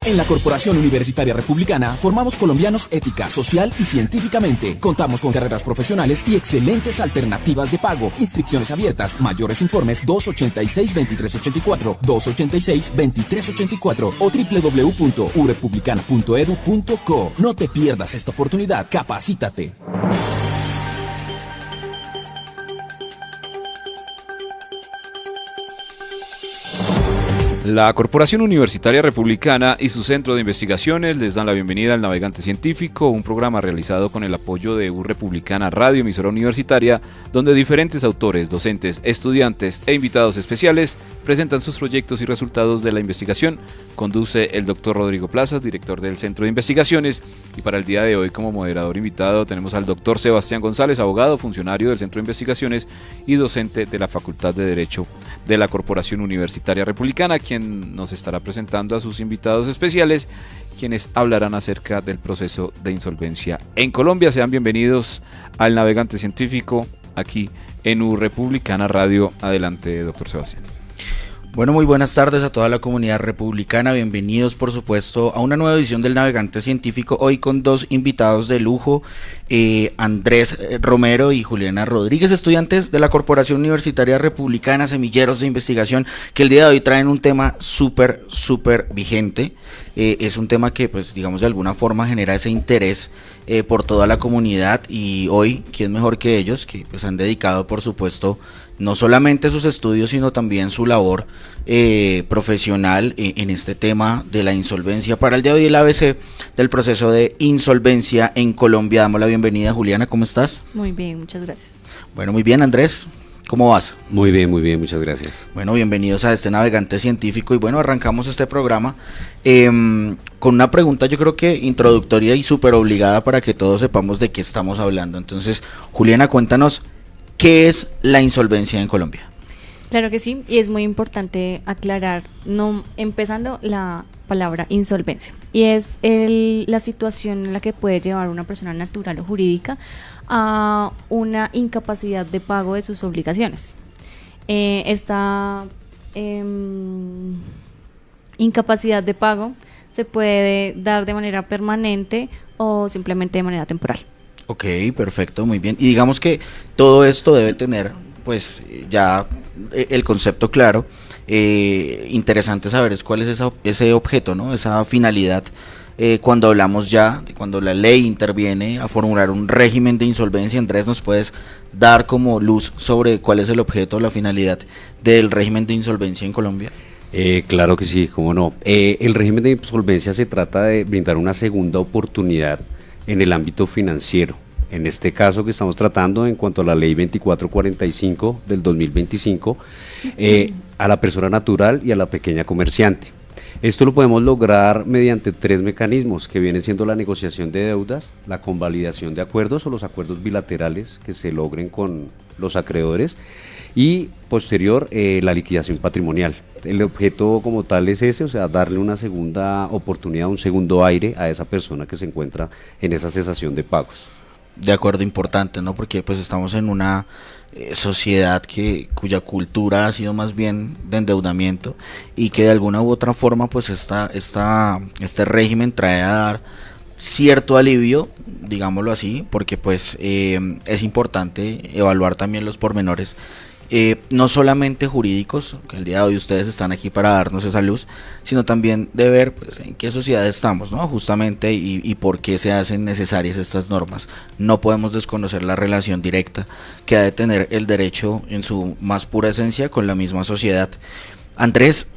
En la Corporación Universitaria Republicana formamos colombianos ética, social y científicamente. Contamos con carreras profesionales y excelentes alternativas de pago. Inscripciones abiertas. Mayores informes 286-2384, 286-2384 o www.urepublicana.edu.co. No te pierdas esta oportunidad. Capacítate. La Corporación Universitaria Republicana y su Centro de Investigaciones les dan la bienvenida al Navegante Científico, un programa realizado con el apoyo de Republicana Radio, emisora universitaria, donde diferentes autores, docentes, estudiantes e invitados especiales presentan sus proyectos y resultados de la investigación. Conduce el Dr. Rodrigo Plazas, director del Centro de Investigaciones, y para el día de hoy como moderador invitado tenemos al Dr. Sebastián González, abogado, funcionario del Centro de Investigaciones y docente de la Facultad de Derecho de la Corporación Universitaria Republicana, quien nos estará presentando a sus invitados especiales, quienes hablarán acerca del proceso de insolvencia en Colombia. Sean bienvenidos al Navegante Científico aquí en Republicana Radio. Adelante, doctor Sebastián. Bueno, muy buenas tardes a toda la comunidad republicana, bienvenidos por supuesto a una nueva edición del Navegante Científico, hoy con dos invitados de lujo, Andrés Romero y Juliana Rodríguez, estudiantes de la Corporación Universitaria Republicana, semilleros de investigación, que el día de hoy traen un tema súper vigente. Es un tema que pues digamos de alguna forma genera ese interés por toda la comunidad, y hoy, ¿quién mejor que ellos? Que pues han dedicado por supuesto no solamente sus estudios, sino también su labor profesional en este tema de la insolvencia. Para el día de hoy el ABC del proceso de insolvencia en Colombia. Damos la bienvenida. Juliana, ¿cómo estás? Muy bien, muchas gracias. Bueno, muy bien. Andrés, ¿cómo vas? Muy bien, muchas gracias. Bueno, bienvenidos a este Navegante Científico, y bueno, arrancamos este programa con una pregunta yo creo que introductoria y súper obligada para que todos sepamos de qué estamos hablando. Entonces, Juliana, cuéntanos, ¿qué es la insolvencia en Colombia? Claro que sí, y es muy importante aclarar, empezando la palabra insolvencia, y es la situación en la que puede llevar una persona natural o jurídica a una incapacidad de pago de sus obligaciones. Esta incapacidad de pago se puede dar de manera permanente o simplemente de manera temporal. Ok, perfecto, muy bien. Y digamos que todo esto debe tener, pues, ya el concepto claro. Interesante saber cuál es ese objeto, ¿no? Esa finalidad. Cuando hablamos ya, cuando la ley interviene a formular un régimen de insolvencia, Andrés, ¿nos puedes dar como luz sobre cuál es el objeto, la finalidad del régimen de insolvencia en Colombia? Claro que sí, cómo no. El régimen de insolvencia se trata de brindar una segunda oportunidad en el ámbito financiero. En este caso que estamos tratando en cuanto a la ley 2445 del 2025, a la persona natural y a la pequeña comerciante. Esto lo podemos lograr mediante tres mecanismos, que vienen siendo la negociación de deudas, la convalidación de acuerdos o los acuerdos bilaterales que se logren con los acreedores, y posterior la liquidación patrimonial. El objeto como tal es ese, o sea, darle una segunda oportunidad, un segundo aire a esa persona que se encuentra en esa cesación de pagos. De acuerdo, importante, ¿no? Porque pues estamos en una sociedad cuya cultura ha sido más bien de endeudamiento, y que de alguna u otra forma pues este régimen trae a dar cierto alivio, digámoslo así, porque pues es importante evaluar también los pormenores, no solamente jurídicos, que el día de hoy ustedes están aquí para darnos esa luz, sino también de ver pues, en qué sociedad estamos, ¿no? Justamente, y por qué se hacen necesarias estas normas. No podemos desconocer la relación directa que ha de tener el derecho en su más pura esencia con la misma sociedad. Andrés,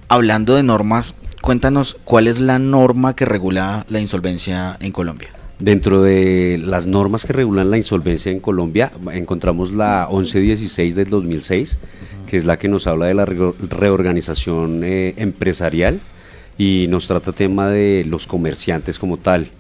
hablando de normas, cuéntanos cuál es la norma que regula la insolvencia en Colombia. Dentro de las normas que regulan la insolvencia en Colombia, encontramos la 1116 del 2006, que es la que nos habla de la reorganización empresarial, y nos trata tema de los comerciantes como tal.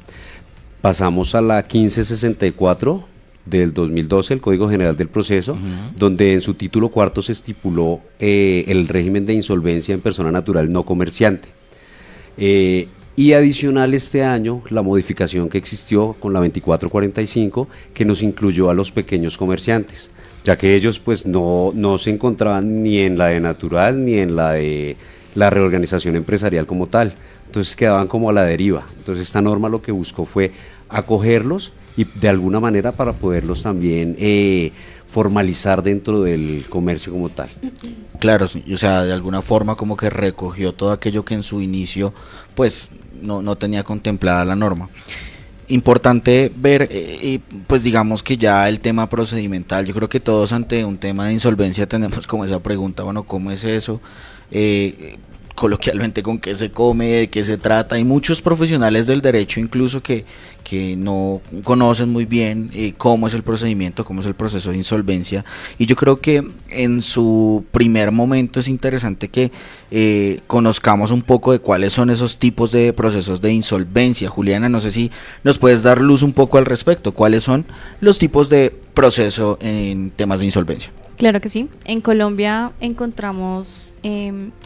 Pasamos a la 1564 del 2012, el Código General del Proceso, donde en su título cuarto se estipuló el régimen de insolvencia en persona natural no comerciante. Y adicional este año la modificación que existió con la 2445, que nos incluyó a los pequeños comerciantes, ya que ellos pues no se encontraban ni en la de natural ni en la de la reorganización empresarial como tal. Entonces quedaban como a la deriva. Entonces esta norma lo que buscó fue acogerlos y de alguna manera para poderlos también formalizar dentro del comercio como tal. Claro, sí, o sea, de alguna forma como que recogió todo aquello que en su inicio pues no tenía contemplada la norma. Importante ver, pues digamos que ya el tema procedimental, yo creo que todos ante un tema de insolvencia tenemos como esa pregunta, bueno, ¿cómo es eso? Coloquialmente, ¿con qué se come? ¿De qué se trata? Hay muchos profesionales del derecho incluso que no conocen muy bien cómo es el procedimiento, cómo es el proceso de insolvencia, y yo creo que en su primer momento es interesante que conozcamos un poco de cuáles son esos tipos de procesos de insolvencia. Juliana, no sé si nos puedes dar luz un poco al respecto, ¿cuáles son los tipos de proceso en temas de insolvencia? Claro que sí. En Colombia encontramos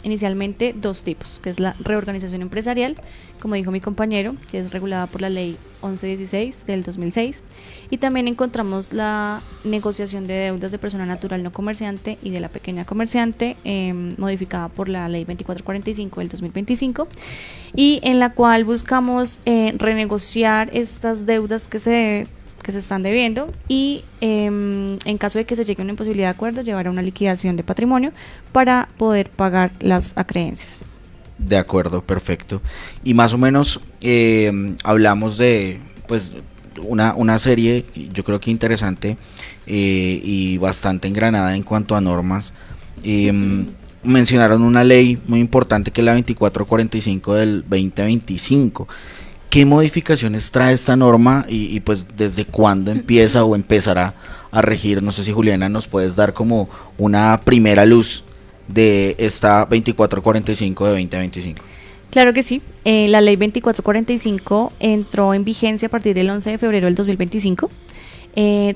inicialmente dos tipos, que es la reorganización empresarial, como dijo mi compañero, que es regulada por la ley 1116 del 2006, y también encontramos la negociación de deudas de persona natural no comerciante y de la pequeña comerciante, modificada por la ley 2445 del 2025, y en la cual buscamos renegociar estas deudas que se están debiendo y en caso de que se llegue a una imposibilidad de acuerdo, llevar a una liquidación de patrimonio para poder pagar las acreencias. De acuerdo, perfecto. Y más o menos hablamos de pues una serie, yo creo que interesante y bastante engranada en cuanto a normas. Mencionaron una ley muy importante que es la 2445 del 2025. ¿Qué modificaciones trae esta norma y pues desde cuándo empieza o empezará a regir? No sé si Juliana nos puedes dar como una primera luz de esta 2445 de 2025. Claro que sí. La ley 2445 entró en vigencia a partir del 11 de febrero del 2025.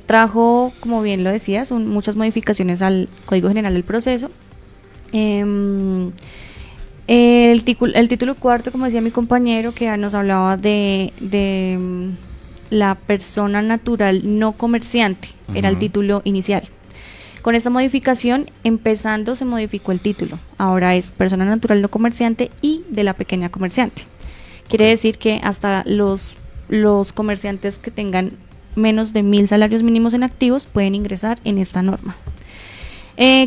Trajo, como bien lo decías, muchas modificaciones al Código General del Proceso. El título cuarto, como decía mi compañero, que nos hablaba de la persona natural no comerciante, era el título inicial. Con esta modificación, empezando, se modificó el título. Ahora es persona natural no comerciante y de la pequeña comerciante. Quiere decir que hasta los comerciantes que tengan menos de 1.000 salarios mínimos en activos pueden ingresar en esta norma.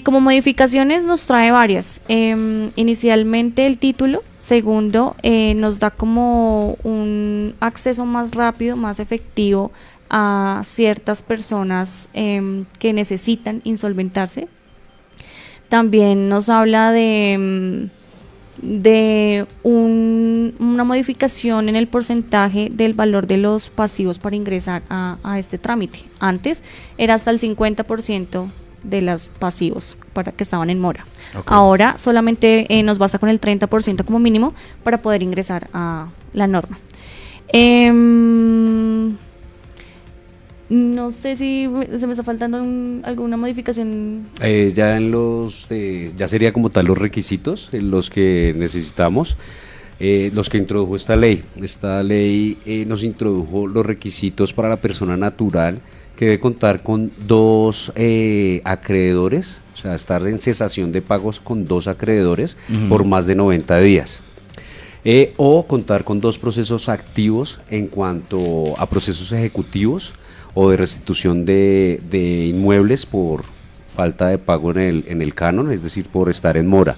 Como modificaciones nos trae varias. Inicialmente el título. Segundo, nos da como un acceso más rápido, más efectivo a ciertas personas que necesitan insolventarse. También nos habla de una modificación en el porcentaje del valor de los pasivos para ingresar a este trámite. Antes era hasta el 50% de los pasivos para que estaban en mora. Okay. Ahora solamente nos basta con el 30% como mínimo para poder ingresar a la norma. No sé si se me está faltando alguna modificación. Ya sería como tal los requisitos los que necesitamos. Los que introdujo esta ley. Esta ley nos introdujo los requisitos para la persona natural, que debe contar con 2 acreedores, o sea, estar en cesación de pagos con 2 acreedores por más de 90 días. O contar con 2 procesos activos en cuanto a procesos ejecutivos o de restitución de inmuebles por falta de pago en el canon, es decir, por estar en mora.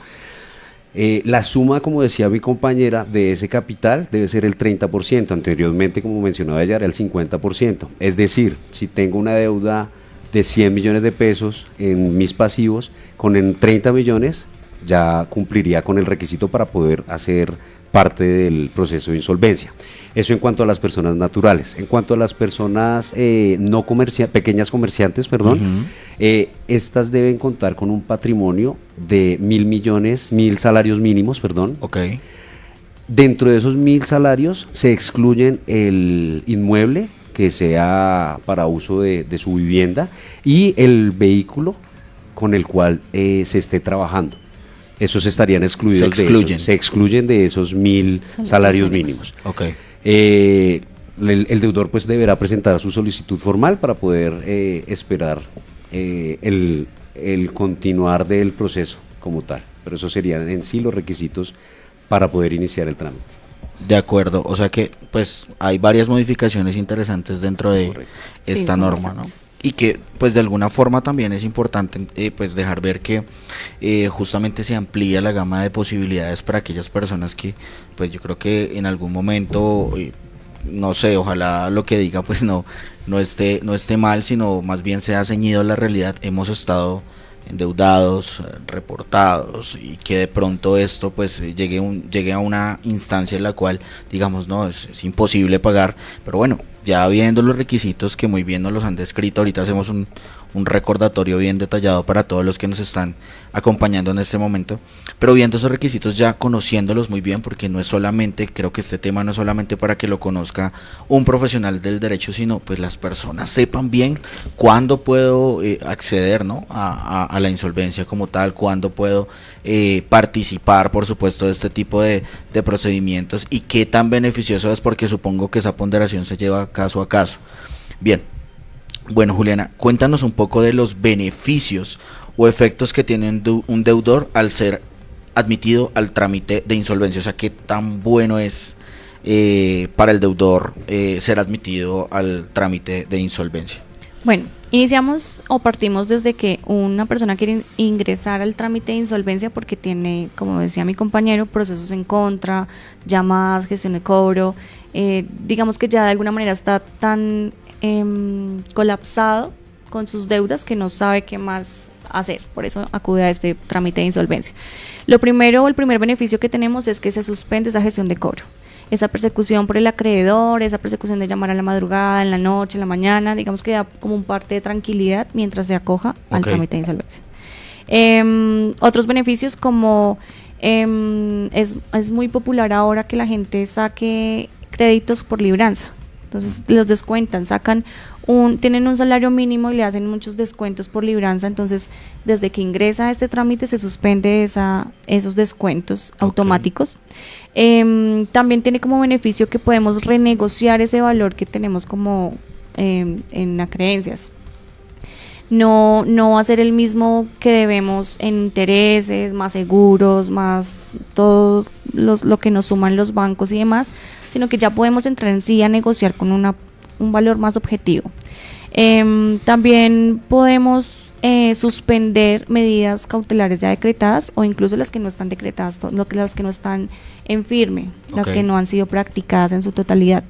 La suma, como decía mi compañera, de ese capital debe ser el 30%, anteriormente, como mencionaba ella, era el 50%. Es decir, si tengo una deuda de 100 millones de pesos en mis pasivos, con 30 millones ya cumpliría con el requisito para poder hacer parte del proceso de insolvencia. Eso en cuanto a las personas naturales. En cuanto a las personas pequeñas comerciantes, estas deben contar con un patrimonio de 1.000 salarios mínimos, Okay. Dentro de esos 1.000 salarios se excluyen el inmueble que sea para uso de su vivienda y el vehículo con el cual se esté trabajando. Esos estarían excluidos. Se excluyen de esos 1.000 salarios mínimos. Okay. El deudor pues deberá presentar su solicitud formal para poder esperar el continuar del proceso como tal. pero esos serían en sí los requisitos para poder iniciar el trámite. De acuerdo, o sea que pues hay varias modificaciones interesantes dentro de Correcto. esta Sí, son norma, ¿no? bastantes. Y que pues de alguna forma también es importante pues dejar ver que justamente se amplía la gama de posibilidades para aquellas personas que pues yo creo que en algún momento no sé, ojalá lo que diga pues no esté mal, sino más bien sea ceñido a la realidad. Hemos estado endeudados, reportados, y que de pronto esto pues llegue a una instancia en la cual digamos no, es imposible pagar, pero bueno, ya viendo los requisitos que muy bien nos los han descrito, ahorita hacemos un recordatorio bien detallado para todos los que nos están acompañando en este momento, pero viendo esos requisitos, ya conociéndolos muy bien, porque no es solamente, creo que este tema no es solamente para que lo conozca un profesional del derecho, sino pues las personas sepan bien cuándo puedo acceder, ¿no?, a la insolvencia como tal, cuándo puedo participar, por supuesto, de este tipo de procedimientos, y qué tan beneficioso es, porque supongo que esa ponderación se lleva caso a caso. Bien, bueno, Juliana, cuéntanos un poco de los beneficios o efectos que tiene un deudor al ser admitido al trámite de insolvencia. O sea, qué tan bueno es para el deudor ser admitido al trámite de insolvencia. Bueno, iniciamos o partimos desde que una persona quiere ingresar al trámite de insolvencia porque tiene, como decía mi compañero, procesos en contra, llamadas, gestión de cobro, digamos que ya de alguna manera está tan colapsado con sus deudas que no sabe qué más hacer, por eso acude a este trámite de insolvencia. Lo primero, el primer beneficio que tenemos es que se suspende esa gestión de cobro, esa persecución por el acreedor, esa persecución de llamar a la madrugada, en la noche, en la mañana, digamos que da como un parte de tranquilidad mientras se acoja al trámite de insolvencia. Otros beneficios como es muy popular ahora que la gente saque créditos por libranza, entonces los descuentan, tienen un salario mínimo y le hacen muchos descuentos por libranza, entonces desde que ingresa a este trámite se suspende esos descuentos automáticos. También tiene como beneficio que podemos renegociar ese valor que tenemos como en acreencias. No va a ser el mismo que debemos en intereses, más seguros, más todo lo que nos suman los bancos y demás, sino que ya podemos entrar en sí a negociar con un valor más objetivo. También podemos suspender medidas cautelares ya decretadas o incluso las que no están decretadas, las que no están en firme, las que no han sido practicadas en su totalidad.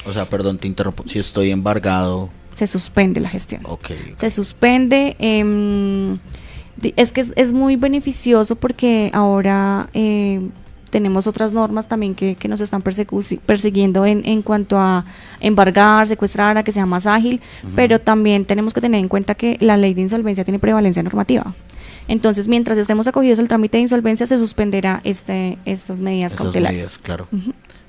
O sea, perdón, te interrumpo, si estoy embargado... Se suspende la gestión. Okay. Se suspende. Es que es muy beneficioso porque ahora tenemos otras normas también que nos están persiguiendo en cuanto a embargar, secuestrar, a que sea más ágil, pero también tenemos que tener en cuenta que la ley de insolvencia tiene prevalencia normativa. Entonces, mientras estemos acogidos al trámite de insolvencia, se suspenderá estas medidas cautelares. Medidas, claro.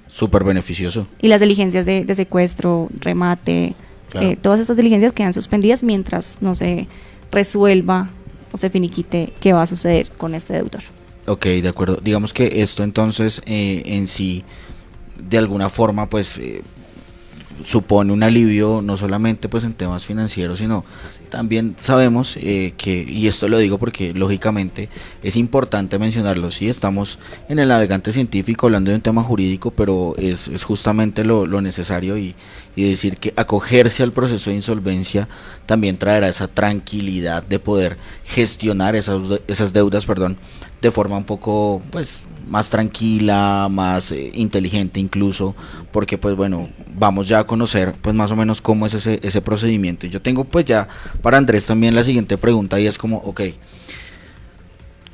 Súper beneficioso. Y las diligencias de secuestro, remate, claro. Todas estas diligencias quedan suspendidas mientras no se resuelva o se finiquite qué va a suceder con este deudor. Ok, de acuerdo. Digamos que esto entonces en sí, de alguna forma, pues supone un alivio, no solamente pues en temas financieros, sino también sabemos que, y esto lo digo porque lógicamente es importante mencionarlo, sí, estamos en el navegante científico hablando de un tema jurídico, pero es justamente lo necesario y decir que acogerse al proceso de insolvencia también traerá esa tranquilidad de poder gestionar esas deudas, de forma un poco pues más tranquila, más inteligente incluso, porque pues bueno, vamos ya a conocer pues más o menos cómo es ese procedimiento. Yo tengo pues ya para Andrés también la siguiente pregunta y es como, ok,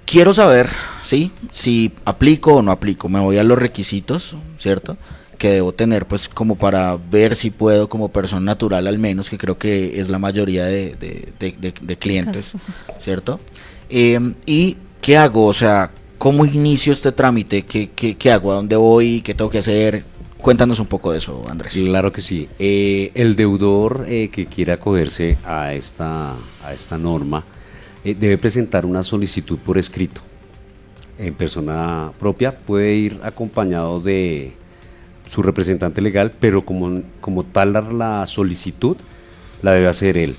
quiero saber, ¿sí?, si aplico o no aplico, me voy a los requisitos, ¿cierto?, que debo tener pues como para ver si puedo como persona natural al menos, que creo que es la mayoría de clientes, ¿cierto? Y ¿qué hago? O sea, ¿cómo inicio este trámite? ¿Qué hago? ¿A dónde voy? ¿Qué tengo que hacer? Cuéntanos un poco de eso, Andrés. Claro que sí. El deudor que quiera acogerse a esta norma debe presentar una solicitud por escrito. En persona propia, puede ir acompañado de su representante legal, pero como tal la solicitud la debe hacer él.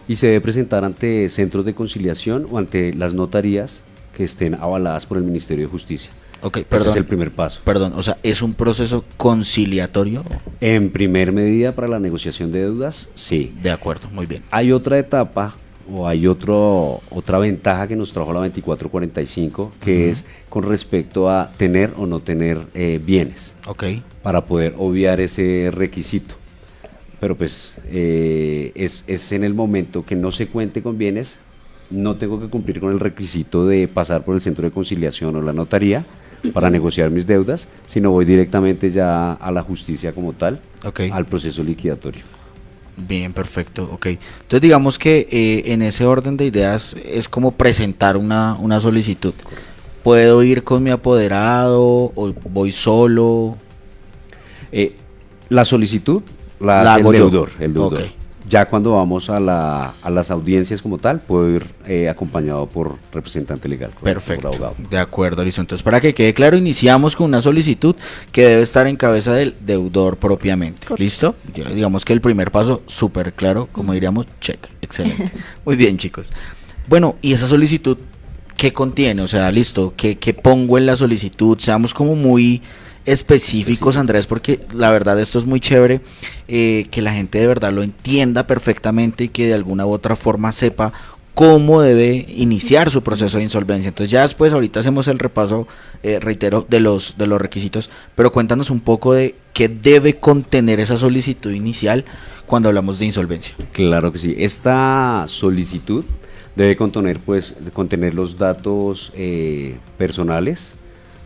Y se debe presentar ante centros de conciliación o ante las notarías que estén avaladas por el Ministerio de Justicia. Ok, Ese perdón. es el primer paso. Perdón, o sea, ¿es un proceso conciliatorio? En primer medida, para la negociación de deudas, sí. De acuerdo, muy bien. Hay otra etapa o hay otra ventaja que nos trajo la 2445, que es con respecto a tener o no tener bienes, Ok. para poder obviar ese requisito. Pero pues es en el momento que no se cuente con bienes, no tengo que cumplir con el requisito de pasar por el centro de conciliación o la notaría para negociar mis deudas, sino voy directamente ya a la justicia como tal, Ok. al proceso liquidatorio. Bien, perfecto, ok. Entonces digamos que en ese orden de ideas es como presentar una solicitud. ¿Puedo ir con mi apoderado o voy solo? La solicitud la La hace hago el yo. deudor, el deudor. Ok. Ya cuando vamos a las audiencias como tal, puedo ir acompañado por representante legal, Perfecto, por abogado. de acuerdo, listo. Entonces, para que quede claro, iniciamos con una solicitud que debe estar en cabeza del deudor propiamente. ¿Listo? Digamos que el primer paso, súper claro, como diríamos, check, excelente. Muy bien, chicos. Bueno, ¿y esa solicitud qué contiene? O sea, listo, ¿qué pongo en la solicitud? Seamos como muy específicos, Andrés, porque la verdad esto es muy chévere, que la gente de verdad lo entienda perfectamente y que de alguna u otra forma sepa cómo debe iniciar su proceso de insolvencia. Entonces ya después ahorita hacemos el repaso, reitero, de los requisitos, pero cuéntanos un poco de qué debe contener esa solicitud inicial cuando hablamos de insolvencia. Claro que sí. Esta solicitud debe contener los datos personales,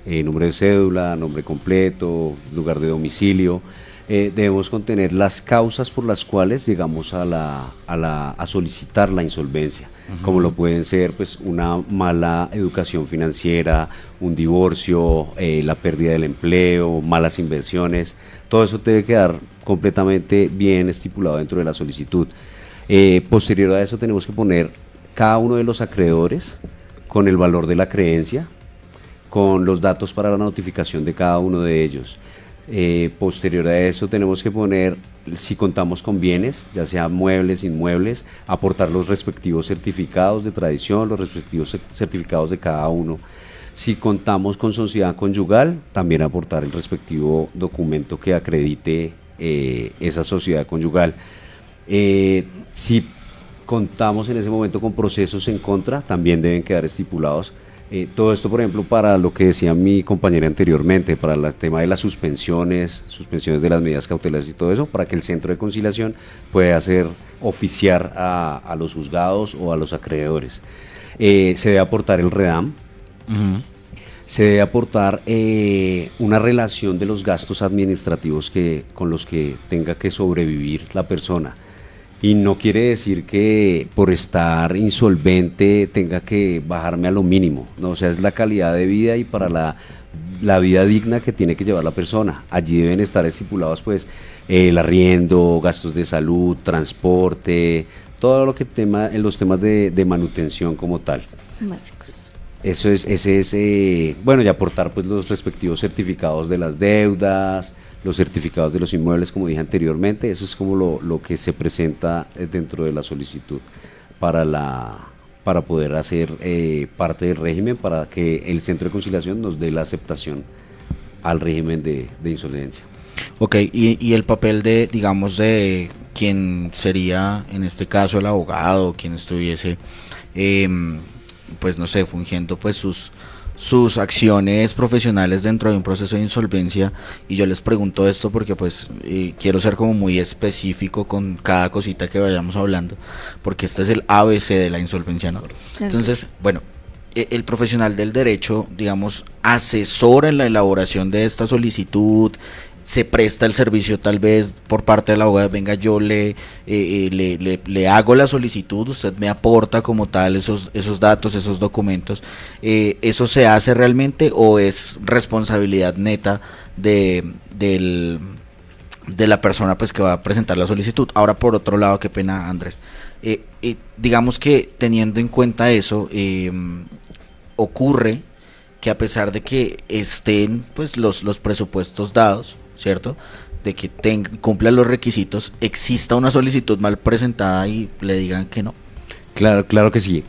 número de cédula, nombre completo, lugar de domicilio. Debemos contener las causas por las cuales llegamos a solicitar la insolvencia, como lo pueden ser pues una mala educación financiera, un divorcio, la pérdida del empleo, malas inversiones. Todo eso debe quedar completamente bien estipulado dentro de la solicitud. Posterior a eso tenemos que poner cada uno de los acreedores con el valor de la creencia, con los datos para la notificación de cada uno de ellos. Posterior a eso tenemos que poner, si contamos con bienes, ya sea muebles, inmuebles, aportar los respectivos certificados de tradición, los respectivos certificados de cada uno. Si contamos con sociedad conyugal, también aportar el respectivo documento que acredite esa sociedad conyugal. Si contamos en ese momento con procesos en contra, también deben quedar estipulados. Todo esto, por ejemplo, para lo que decía mi compañera anteriormente, para el tema de las suspensiones de las medidas cautelares y todo eso, para que el centro de conciliación pueda hacer oficiar a los juzgados o a los acreedores. Se debe aportar el REDAM, se debe aportar una relación de los gastos administrativos con los que tenga que sobrevivir la persona. Y no quiere decir que por estar insolvente tenga que bajarme a lo mínimo, ¿no? O sea, es la calidad de vida y para la vida digna que tiene que llevar la persona. Allí deben estar estipulados pues el arriendo, gastos de salud, transporte, todo lo que en los temas de manutención como tal. Básicos. Ese es bueno, y aportar pues los respectivos certificados de las deudas, los certificados de los inmuebles, como dije anteriormente. Eso es como lo que se presenta dentro de la solicitud para poder hacer parte del régimen, para que el centro de conciliación nos dé la aceptación al régimen de insolvencia. Ok, y el papel de, digamos, de quien sería, en este caso, el abogado, quien estuviese, pues no sé, fungiendo pues sus acciones profesionales dentro de un proceso de insolvencia. Y yo les pregunto esto porque pues quiero ser como muy específico con cada cosita que vayamos hablando, porque este es el ABC de la insolvencia, ¿no? Claro. Entonces, bueno, el profesional del derecho, digamos, asesora en la elaboración de esta solicitud, se presta el servicio tal vez por parte del abogado, venga, yo le hago la solicitud, usted me aporta como tal esos datos, esos documentos. ¿Eso se hace realmente o es responsabilidad neta de la persona pues que va a presentar la solicitud? Ahora, por otro lado, qué pena, Andrés, digamos que teniendo en cuenta eso, ocurre que a pesar de que estén pues los presupuestos dados, ¿cierto?, de que cumpla los requisitos, exista una solicitud mal presentada y le digan que no. Claro, claro que sí.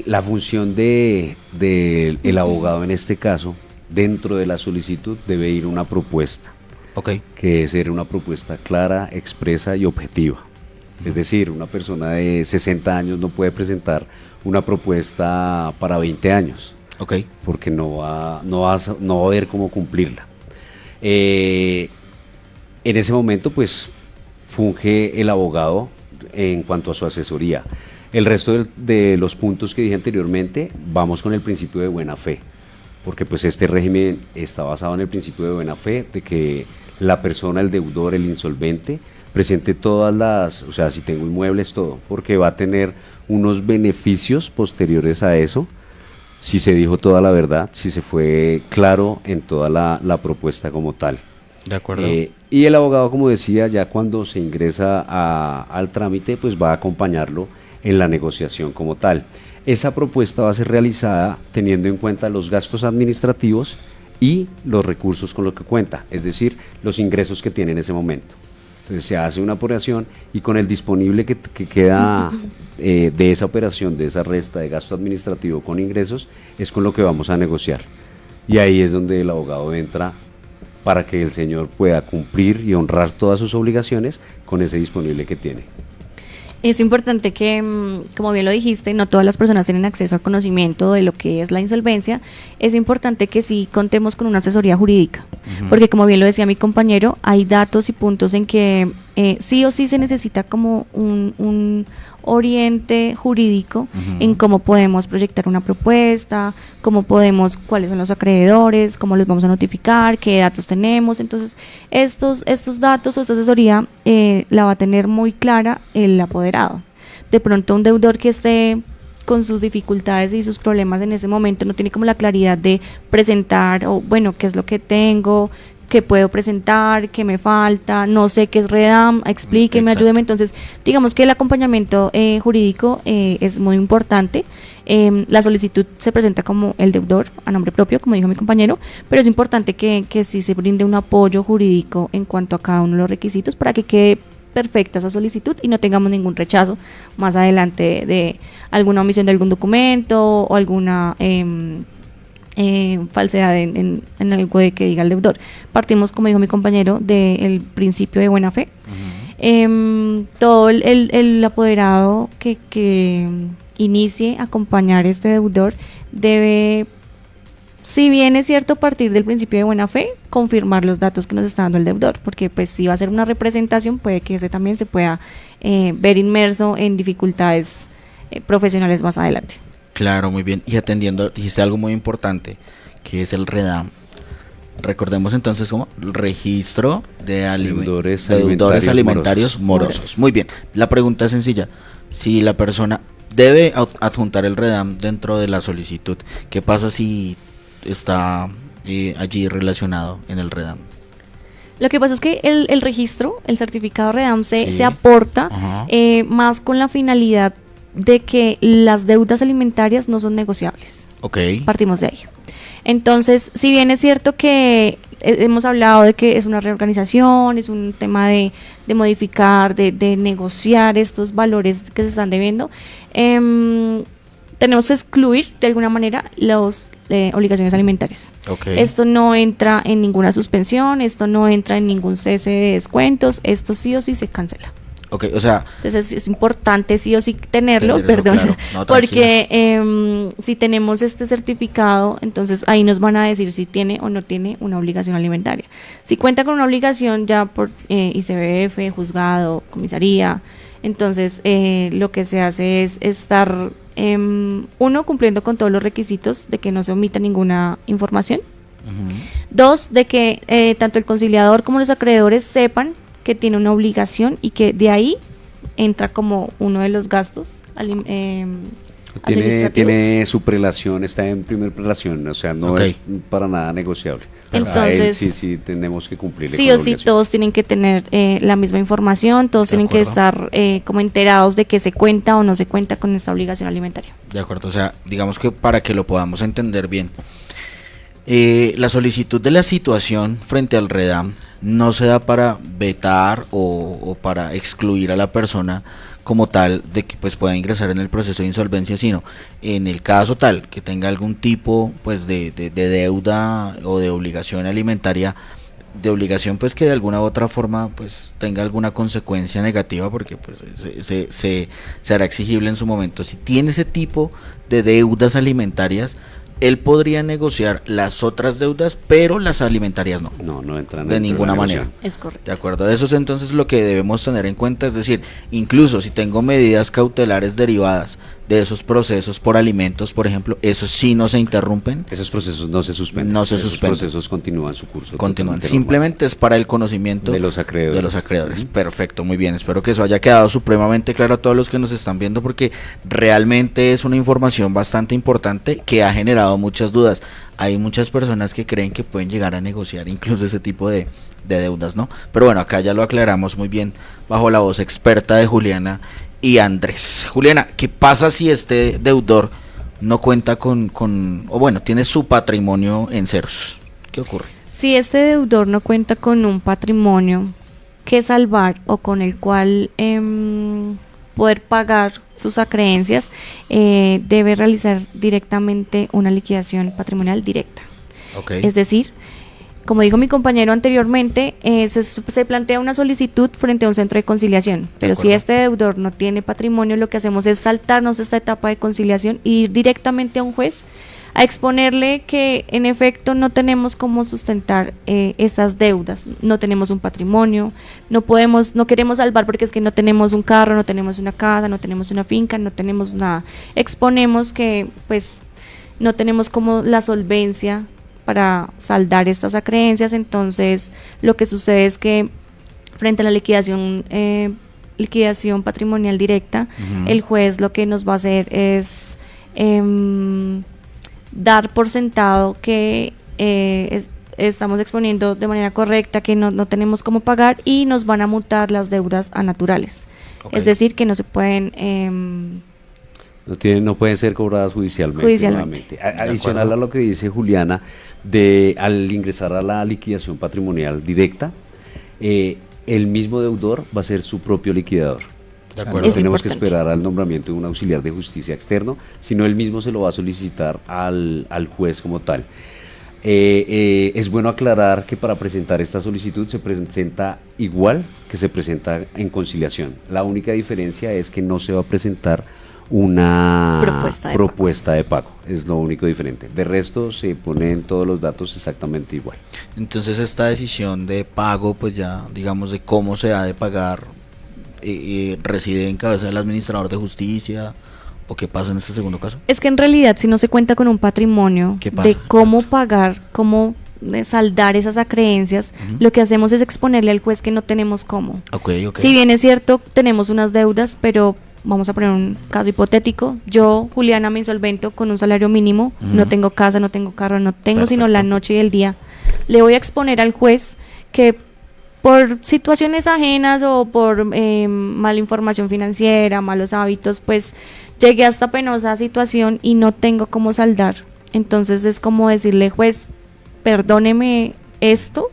La función de el abogado en este caso, dentro de la solicitud, debe ir una propuesta, Ok. que debe ser una propuesta clara, expresa y objetiva. Es decir, una persona de 60 años no puede presentar una propuesta para 20 años, Ok. porque no va a haber cómo cumplirla. En ese momento, pues, funge el abogado en cuanto a su asesoría. El resto de los puntos que dije anteriormente, vamos con el principio de buena fe, porque pues este régimen está basado en el principio de buena fe, de que la persona, el deudor, el insolvente, presente todas las, o sea, si tengo inmuebles, todo, porque va a tener unos beneficios posteriores a eso, si se dijo toda la verdad, si se fue claro en toda la propuesta como tal. De acuerdo. Y el abogado, como decía, ya cuando se ingresa al trámite, pues va a acompañarlo en la negociación como tal. Esa propuesta va a ser realizada teniendo en cuenta los gastos administrativos y los recursos con los que cuenta, es decir, los ingresos que tiene en ese momento. Entonces se hace una operación y con el disponible que queda de esa operación, de esa resta de gasto administrativo con ingresos, es con lo que vamos a negociar. Y ahí es donde el abogado entra para que el señor pueda cumplir y honrar todas sus obligaciones con ese disponible que tiene. Es importante que, como bien lo dijiste, no todas las personas tienen acceso al conocimiento de lo que es la insolvencia. Es importante que sí contemos con una asesoría jurídica, porque como bien lo decía mi compañero, hay datos y puntos en que sí o sí se necesita como un oriente jurídico en cómo podemos proyectar una propuesta, cuáles son los acreedores, cómo les vamos a notificar, qué datos tenemos. Entonces, estos datos o esta asesoría la va a tener muy clara el apoderado. De pronto, un deudor que esté con sus dificultades y sus problemas en ese momento no tiene como la claridad de presentar, o bueno, qué es lo que tengo, qué puedo presentar, qué me falta, no sé qué es REDAM, explíqueme, Exacto. ayúdeme. Entonces, digamos que el acompañamiento jurídico es muy importante. La solicitud se presenta como el deudor a nombre propio, como dijo mi compañero, pero es importante que sí se brinde un apoyo jurídico en cuanto a cada uno de los requisitos para que quede perfecta esa solicitud y no tengamos ningún rechazo más adelante de alguna omisión de algún documento o alguna falsedad en algo de que diga el deudor. Partimos, como dijo mi compañero, del principio de buena fe. Todo el apoderado que inicie a acompañar a este deudor debe, si bien es cierto partir del principio de buena fe, confirmar los datos que nos está dando el deudor, porque pues si va a ser una representación puede que ese también se pueda ver inmerso en dificultades profesionales más adelante. Claro, muy bien. Y atendiendo, dijiste algo muy importante, que es el REDAM. Recordemos entonces como el registro de Deudores alimentarios morosos. Muy bien. La pregunta es sencilla. Si la persona debe adjuntar el REDAM dentro de la solicitud, ¿qué pasa si está allí relacionado en el REDAM? Lo que pasa es que el registro, el certificado REDAM Sí. se aporta Ajá. más con la finalidad de que las deudas alimentarias no son negociables. Ok. Partimos de ahí. Entonces, si bien es cierto que hemos hablado de que es una reorganización, es un tema de modificar, de negociar estos valores que se están debiendo, tenemos que excluir de alguna manera las obligaciones alimentarias. Okay. Esto no entra en ninguna suspensión, esto no entra en ningún cese de descuentos, esto sí o sí se cancela. Ok, o sea, Entonces es importante sí o sí tenerlo, Tenerlo, perdón, claro. No, porque si tenemos este certificado, entonces ahí nos van a decir si tiene o no tiene una obligación alimentaria. Si cuenta con una obligación ya por ICBF, juzgado, comisaría, entonces lo que se hace es estar, uno, cumpliendo con todos los requisitos de que no se omita ninguna información. Dos, de que tanto el conciliador como los acreedores sepan que tiene una obligación y que de ahí entra como uno de los gastos administrativos. Tiene su prelación, está en primer prelación, o sea, no Ok. es para nada negociable. Entonces, sí tenemos que cumplirle Sí con o la sí, obligación. todos tienen que tener la misma información, todos De tienen que acuerdo. estar como enterados de que se cuenta o no se cuenta con esta obligación alimentaria. de acuerdo, o sea, digamos que para que lo podamos entender bien, la solicitud de la situación frente al REDAM no se da para vetar o para excluir a la persona como tal de que pues pueda ingresar en el proceso de insolvencia, sino en el caso tal que tenga algún tipo pues de deuda o de obligación alimentaria, de obligación pues que de alguna u otra forma pues tenga alguna consecuencia negativa, porque pues se hará exigible en su momento. Si tiene ese tipo de deudas alimentarias, él podría negociar las otras deudas, pero las alimentarias no. No entran de ninguna manera. Es correcto. De acuerdo, eso es entonces lo que debemos tener en cuenta, es decir, incluso si tengo medidas cautelares derivadas de esos procesos por alimentos, por ejemplo, esos sí no se interrumpen. Esos procesos no se suspenden. No se Esos suspenden. procesos continúan su curso. Continúan. totalmente Simplemente es para el conocimiento de los acreedores. De los acreedores. Perfecto, muy bien. Espero que eso haya quedado supremamente claro a todos los que nos están viendo, porque realmente es una información bastante importante que ha generado muchas dudas. Hay muchas personas que creen que pueden llegar a negociar incluso ese tipo de deudas, ¿no? Pero bueno, acá ya lo aclaramos muy bien bajo la voz experta de Juliana y Andrés. Juliana, ¿qué pasa si este deudor no cuenta o bueno, tiene su patrimonio en ceros? ¿Qué ocurre? Si este deudor no cuenta con un patrimonio que salvar o con el cual poder pagar sus acreencias, debe realizar directamente una liquidación patrimonial directa. Okay. Es decir, como dijo mi compañero anteriormente, se plantea una solicitud frente a un centro de conciliación, pero si este deudor no tiene patrimonio, lo que hacemos es saltarnos esta etapa de conciliación e ir directamente a un juez a exponerle que en efecto no tenemos cómo sustentar esas deudas, no tenemos un patrimonio, no queremos salvar porque es que no tenemos un carro, no tenemos una casa, no tenemos una finca, no tenemos nada. Exponemos que pues no tenemos como la solvencia para saldar estas acreencias. Entonces lo que sucede es que frente a la liquidación patrimonial directa, el juez lo que nos va a hacer es dar por sentado que estamos exponiendo de manera correcta, que no tenemos cómo pagar, y nos van a multar las deudas a naturales. Okay. Es decir, que no se pueden no pueden ser cobradas judicialmente. Adicional a lo que dice Juliana, al ingresar a la liquidación patrimonial directa, el mismo deudor va a ser su propio liquidador. De acuerdo. No tenemos que esperar al nombramiento de un auxiliar de justicia externo, sino él mismo se lo va a solicitar al juez como tal. Es bueno aclarar que para presentar esta solicitud se presenta igual que se presenta en conciliación. La única diferencia es que no se va a presentar una propuesta de pago. Es lo único diferente. De resto se ponen todos los datos exactamente igual. Entonces esta decisión de pago, pues ya digamos de cómo se ha de pagar, reside en cabeza del administrador de justicia, ¿o qué pasa en este segundo caso? Es que en realidad si no se cuenta con un patrimonio de cómo pagar, cómo saldar esas acreencias, lo que hacemos es exponerle al juez que no tenemos cómo. Okay. Si bien es cierto, tenemos unas deudas, pero vamos a poner un caso hipotético. Yo, Juliana, me insolvento con un salario mínimo, no tengo casa, no tengo carro, no tengo sino la noche y el día. Le voy a exponer al juez que por situaciones ajenas o por mala información financiera, malos hábitos, pues llegué a esta penosa situación y no tengo cómo saldar. Entonces es como decirle, juez, perdóneme esto,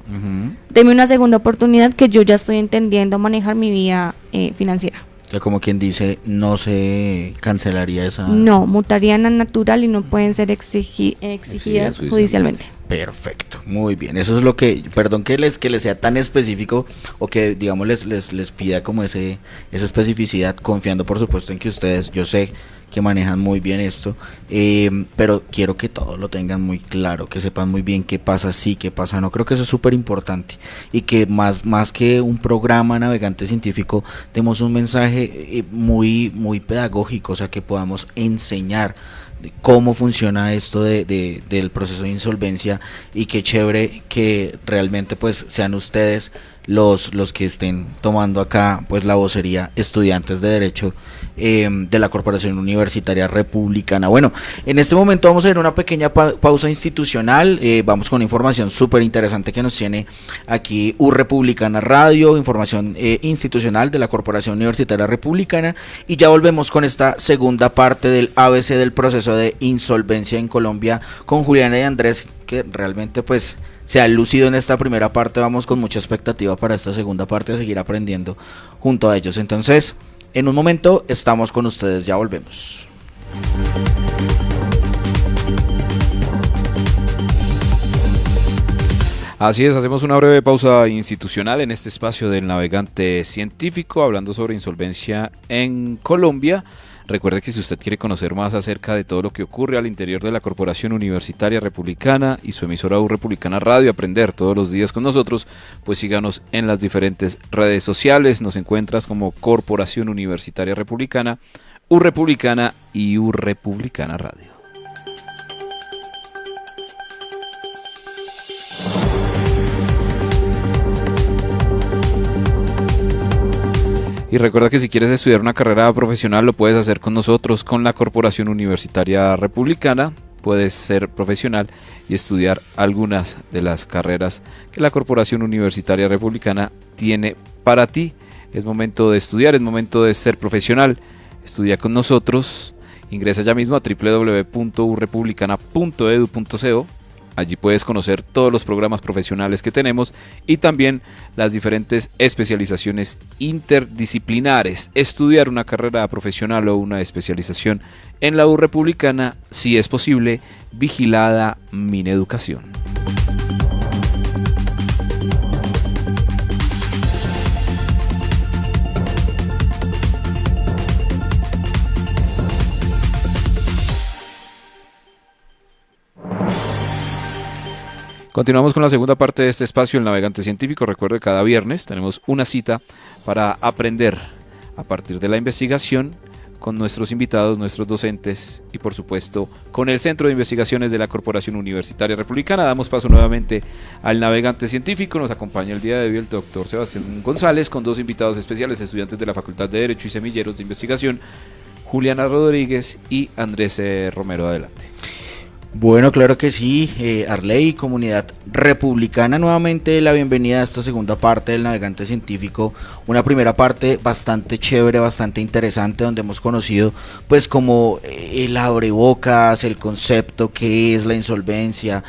deme una segunda oportunidad, que yo ya estoy entendiendo manejar mi vida financiera. Ya como quien dice, no se cancelaría esa... No, mutarían a natural y no pueden ser exigidas judicialmente. Perfecto, muy bien. Eso es lo que, perdón que les sea tan específico, o que digamos les pida como esa especificidad, confiando por supuesto en que ustedes, yo sé que manejan muy bien esto, pero quiero que todos lo tengan muy claro, que sepan muy bien qué pasa sí, qué pasa no. Creo que eso es súper importante, y que más que un programa Navegante Científico, demos un mensaje muy pedagógico, o sea, que podamos enseñar cómo funciona esto del proceso de insolvencia, y qué chévere que realmente pues sean ustedes los que estén tomando acá pues la vocería, estudiantes de Derecho de la Corporación Universitaria Republicana. Bueno, en este momento vamos a ir a una pequeña pausa institucional, vamos con información súper interesante que nos tiene aquí Republicana Radio, información institucional de la Corporación Universitaria Republicana, y ya volvemos con esta segunda parte del ABC del proceso de insolvencia en Colombia con Juliana y Andrés, que realmente pues se ha lucido en esta primera parte. Vamos con mucha expectativa para esta segunda parte, a seguir aprendiendo junto a ellos. Entonces, En un momento estamos con ustedes, ya volvemos. Así es, hacemos una breve pausa institucional en este espacio del Navegante Científico, hablando sobre insolvencia en Colombia. Recuerde que si usted quiere conocer más acerca de todo lo que ocurre al interior de la Corporación Universitaria Republicana y su emisora U Republicana Radio, aprender todos los días con nosotros, pues síganos en las diferentes redes sociales. Nos encuentras como Corporación Universitaria Republicana, U Republicana y U Republicana Radio. Y recuerda que si quieres estudiar una carrera profesional lo puedes hacer con nosotros, con la Corporación Universitaria Republicana. Puedes ser profesional y estudiar algunas de las carreras que la Corporación Universitaria Republicana tiene para ti. Es momento de estudiar, es momento de ser profesional. Estudia con nosotros. Ingresa ya mismo a www.urepublicana.edu.co. Allí puedes conocer todos los programas profesionales que tenemos y también las diferentes especializaciones interdisciplinares. Estudiar una carrera profesional o una especialización en la U Republicana, si es posible, vigilada Mineducación. Continuamos con la segunda parte de este espacio, El Navegante Científico. Recuerde, cada viernes tenemos una cita para aprender a partir de la investigación con nuestros invitados, nuestros docentes y por supuesto con el Centro de Investigaciones de la Corporación Universitaria Republicana. Damos paso nuevamente al Navegante Científico. Nos acompaña el día de hoy el doctor Sebastián González con dos invitados especiales, estudiantes de la Facultad de Derecho y semilleros de investigación, Juliana Rodríguez y Andrés Romero. Adelante. Bueno, claro que sí, Arley, comunidad republicana, nuevamente la bienvenida a esta segunda parte del Navegante Científico, una primera parte bastante chévere, bastante interesante, donde hemos conocido pues como el abrebocas, el concepto, qué es la insolvencia,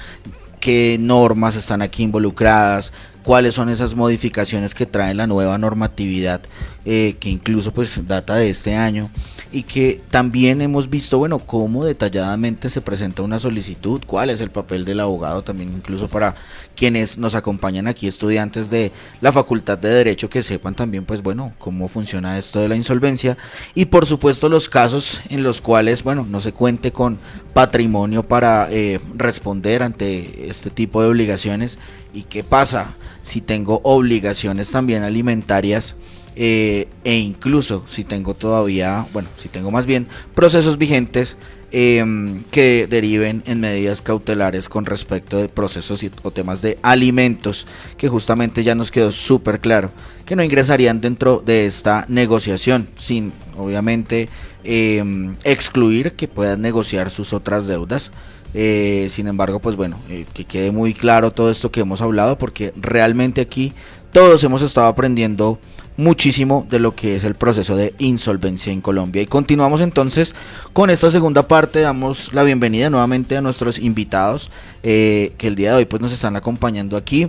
qué normas están aquí involucradas, cuáles son esas modificaciones que trae la nueva normatividad, que incluso pues data de este año, y que también hemos visto, bueno, cómo detalladamente se presenta una solicitud, cuál es el papel del abogado, también incluso para quienes nos acompañan aquí, estudiantes de la Facultad de Derecho, que sepan también, pues bueno, cómo funciona esto de la insolvencia, y por supuesto los casos en los cuales, bueno, no se cuente con patrimonio para responder ante este tipo de obligaciones, y qué pasa si tengo obligaciones también alimentarias, e incluso si tengo todavía, bueno, si tengo más bien procesos vigentes que deriven en medidas cautelares con respecto de procesos o temas de alimentos, que justamente ya nos quedó súper claro que no ingresarían dentro de esta negociación, sin obviamente excluir que puedan negociar sus otras deudas. Sin embargo, pues bueno, que quede muy claro todo esto que hemos hablado, porque realmente aquí todos hemos estado aprendiendo muchísimo de lo que es el proceso de insolvencia en Colombia. Y continuamos entonces con esta segunda parte. Damos la bienvenida nuevamente a nuestros invitados que el día de hoy pues nos están acompañando aquí.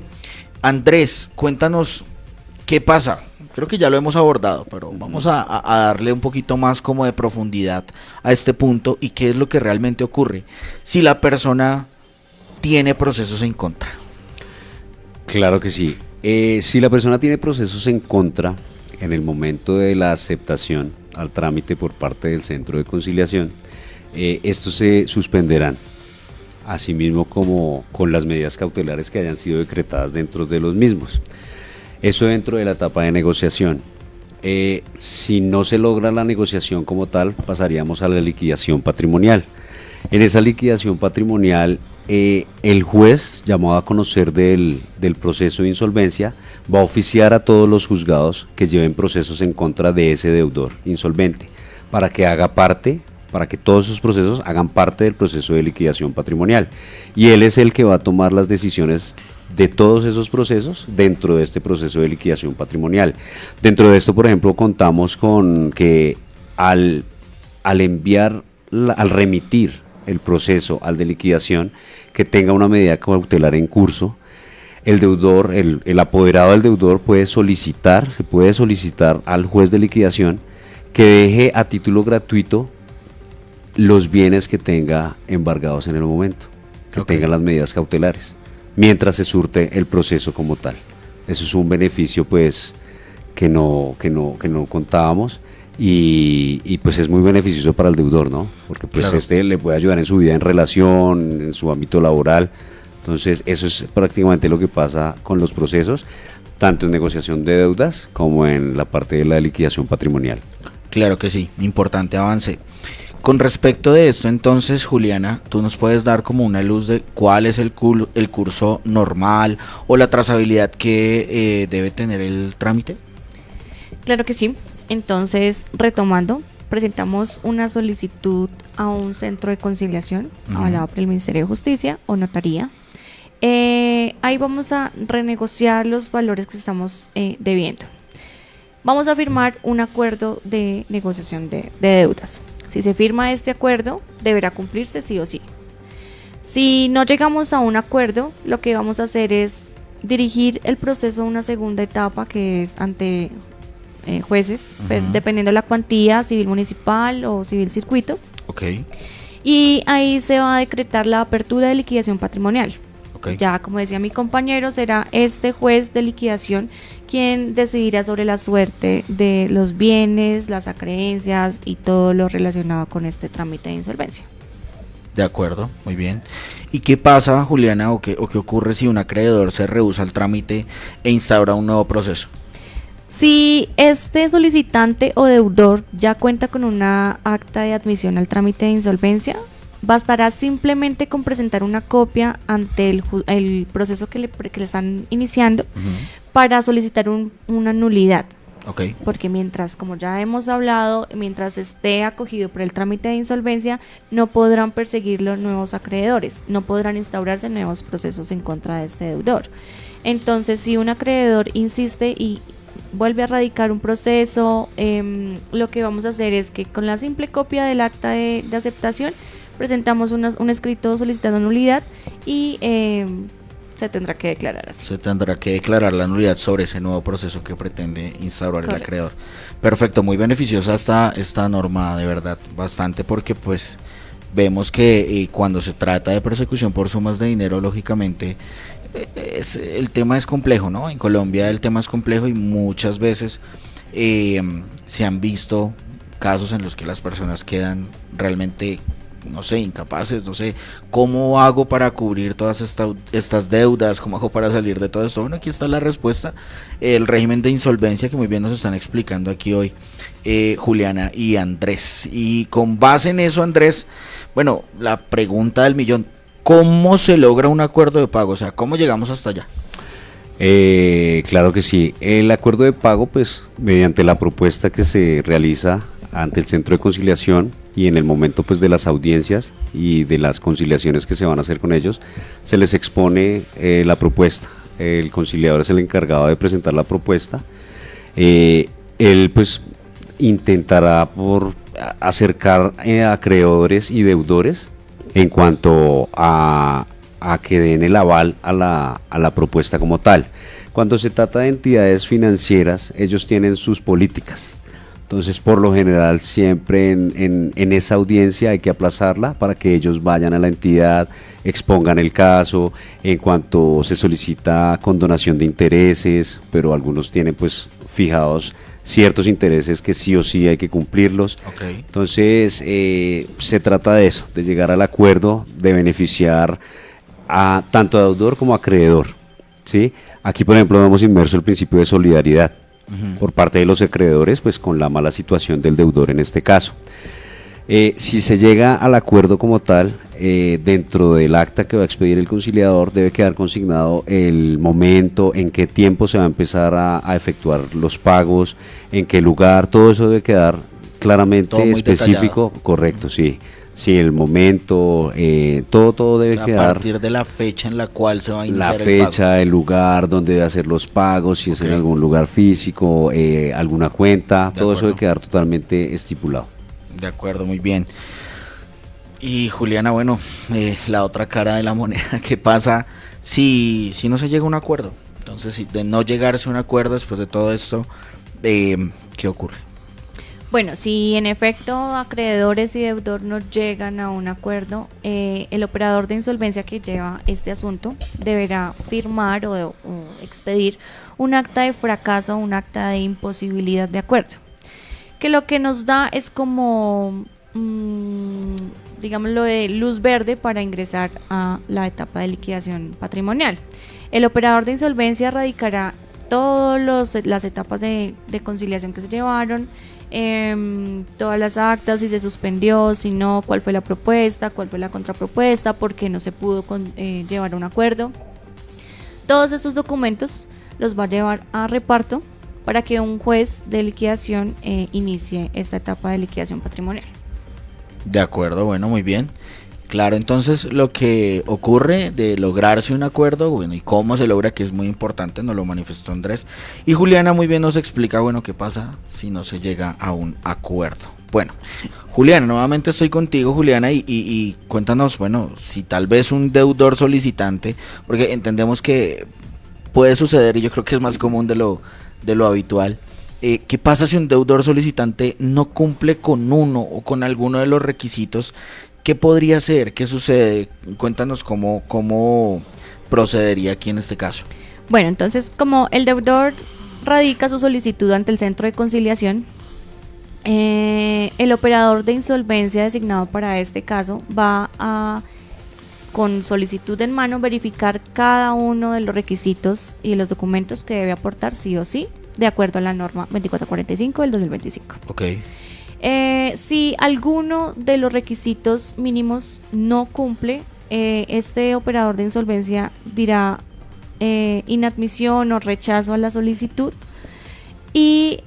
Andrés, cuéntanos qué pasa. Creo que ya lo hemos abordado, pero vamos a darle un poquito más como de profundidad a este punto y qué es lo que realmente ocurre si la persona tiene procesos en contra. Claro que sí. Si la persona tiene procesos en contra en el momento de la aceptación al trámite por parte del centro de conciliación, estos se suspenderán, asimismo como con las medidas cautelares que hayan sido decretadas dentro de los mismos. Eso dentro de la etapa de negociación. Si no se logra la negociación como tal, pasaríamos a la liquidación patrimonial. En esa liquidación patrimonial, el juez, llamado a conocer del proceso de insolvencia, va a oficiar a todos los juzgados que lleven procesos en contra de ese deudor insolvente, para que haga parte, para que todos esos procesos hagan parte del proceso de liquidación patrimonial. Y él es el que va a tomar las decisiones de todos esos procesos dentro de este proceso de liquidación patrimonial. Dentro de esto, por ejemplo, contamos con que al remitir el proceso al de liquidación, que tenga una medida cautelar en curso, el deudor, el apoderado del deudor se puede solicitar al juez de liquidación que deje a título gratuito los bienes que tenga embargados en el momento, que tenga las medidas cautelares, mientras se surte el proceso como tal. Eso es un beneficio pues que no contábamos y pues es muy beneficioso para el deudor, ¿no? Porque pues le puede ayudar en su vida en relación, en su ámbito laboral. Entonces eso es prácticamente lo que pasa con los procesos, tanto en negociación de deudas como en la parte de la liquidación patrimonial. Claro que sí, importante avance. Con respecto de esto, entonces, Juliana, ¿tú nos puedes dar como una luz de cuál es el curso normal o la trazabilidad que debe tener el trámite? Claro que sí. Entonces, retomando, presentamos una solicitud a un centro de conciliación avalado por el Ministerio de Justicia o notaría. Ahí vamos a renegociar los valores que estamos debiendo. Vamos a firmar un acuerdo de negociación de deudas. Si se firma este acuerdo, deberá cumplirse sí o sí. Si no llegamos a un acuerdo, lo que vamos a hacer es dirigir el proceso a una segunda etapa, que es ante jueces, dependiendo de la cuantía, civil municipal o civil circuito. Okay. Y ahí se va a decretar la apertura de liquidación patrimonial. Okay. Ya, como decía mi compañero, será este juez de liquidación quien decidirá sobre la suerte de los bienes, las acreencias y todo lo relacionado con este trámite de insolvencia. De acuerdo, muy bien. ¿Y qué pasa, Juliana, o qué ocurre si un acreedor se rehúsa al trámite e instaura un nuevo proceso? Si este solicitante o deudor ya cuenta con una acta de admisión al trámite de insolvencia, bastará simplemente con presentar una copia ante el proceso que le están iniciando para solicitar una nulidad. Okay. Porque mientras, como ya hemos hablado, mientras esté acogido por el trámite de insolvencia, no podrán perseguir los nuevos acreedores, no podrán instaurarse nuevos procesos en contra de este deudor. Entonces, si un acreedor insiste y vuelve a radicar un proceso, lo que vamos a hacer es que con la simple copia del acta de aceptación presentamos un escrito solicitando nulidad y se tendrá que declarar así. Se tendrá que declarar la nulidad sobre ese nuevo proceso que pretende instaurar el acreedor. Perfecto, muy beneficiosa esta norma, de verdad, bastante, porque pues vemos que cuando se trata de persecución por sumas de dinero, lógicamente el tema es complejo, ¿no? En Colombia el tema es complejo y muchas veces se han visto casos en los que las personas quedan realmente, no sé, incapaces, no sé, ¿cómo hago para cubrir todas estas deudas? ¿Cómo hago para salir de todo esto? Bueno, aquí está la respuesta, el régimen de insolvencia que muy bien nos están explicando aquí hoy Juliana y Andrés. Y con base en eso, Andrés, bueno, la pregunta del millón, ¿cómo se logra un acuerdo de pago? O sea, ¿cómo llegamos hasta allá? Claro que sí, el acuerdo de pago, pues, mediante la propuesta que se realiza ante el centro de conciliación y en el momento pues de las audiencias y de las conciliaciones que se van a hacer con ellos, se les expone la propuesta. El conciliador es el encargado de presentar la propuesta. Él pues intentará por acercar a acreedores y deudores en cuanto a que den el aval a la propuesta como tal. Cuando se trata de entidades financieras, ellos tienen sus políticas. Entonces, por lo general, siempre en esa audiencia hay que aplazarla para que ellos vayan a la entidad, expongan el caso, en cuanto se solicita condonación de intereses, pero algunos tienen pues fijados ciertos intereses que sí o sí hay que cumplirlos. Okay. Entonces, se trata de eso, de llegar al acuerdo, de beneficiar a tanto a deudor como a acreedor, ¿sí? Aquí, por ejemplo, vemos inmerso el principio de solidaridad por parte de los acreedores, pues con la mala situación del deudor en este caso. Si se llega al acuerdo como tal, dentro del acta que va a expedir el conciliador debe quedar consignado el momento, en qué tiempo se va a empezar a efectuar los pagos, en qué lugar, todo eso debe quedar claramente específico, detallado. Correcto, sí. Sí, el momento, todo debe quedar. A partir de la fecha en la cual se va a iniciar la fecha, el lugar donde debe hacer los pagos, si es en algún lugar físico, alguna cuenta, todo eso debe quedar totalmente estipulado. De acuerdo, muy bien. Y Juliana, bueno, la otra cara de la moneda, ¿qué pasa si no se llega a un acuerdo? Entonces, si de no llegarse a un acuerdo después de todo esto, ¿qué ocurre? Bueno, si en efecto acreedores y deudor no llegan a un acuerdo, el operador de insolvencia que lleva este asunto deberá firmar o expedir un acta de fracaso o un acta de imposibilidad de acuerdo, que lo que nos da es como, digamos, lo de luz verde para ingresar a la etapa de liquidación patrimonial. El operador de insolvencia radicará todas las etapas de conciliación que se llevaron, todas las actas, si se suspendió, si no, cuál fue la propuesta, cuál fue la contrapropuesta, por qué no se pudo llevar a un acuerdo. Todos estos documentos los va a llevar a reparto para que un juez de liquidación inicie esta etapa de liquidación patrimonial. De acuerdo, bueno, muy bien. Claro, entonces lo que ocurre de lograrse un acuerdo, bueno, y cómo se logra, que es muy importante, nos lo manifestó Andrés. Y Juliana muy bien nos explica, bueno, qué pasa si no se llega a un acuerdo. Bueno, Juliana, nuevamente estoy contigo, Juliana, y cuéntanos, bueno, si tal vez un deudor solicitante, porque entendemos que puede suceder, y yo creo que es más común de lo habitual. ¿Qué pasa si un deudor solicitante no cumple con uno o con alguno de los requisitos? ¿Qué podría ser? ¿Qué sucede? Cuéntanos cómo procedería aquí en este caso. Bueno, entonces, como el deudor radica su solicitud ante el centro de conciliación, el operador de insolvencia designado para este caso va a, con solicitud en mano, verificar cada uno de los requisitos y de los documentos que debe aportar sí o sí, de acuerdo a la norma 2445 del 2025. Ok. Si alguno de los requisitos mínimos no cumple, este operador de insolvencia dirá inadmisión o rechazo a la solicitud, y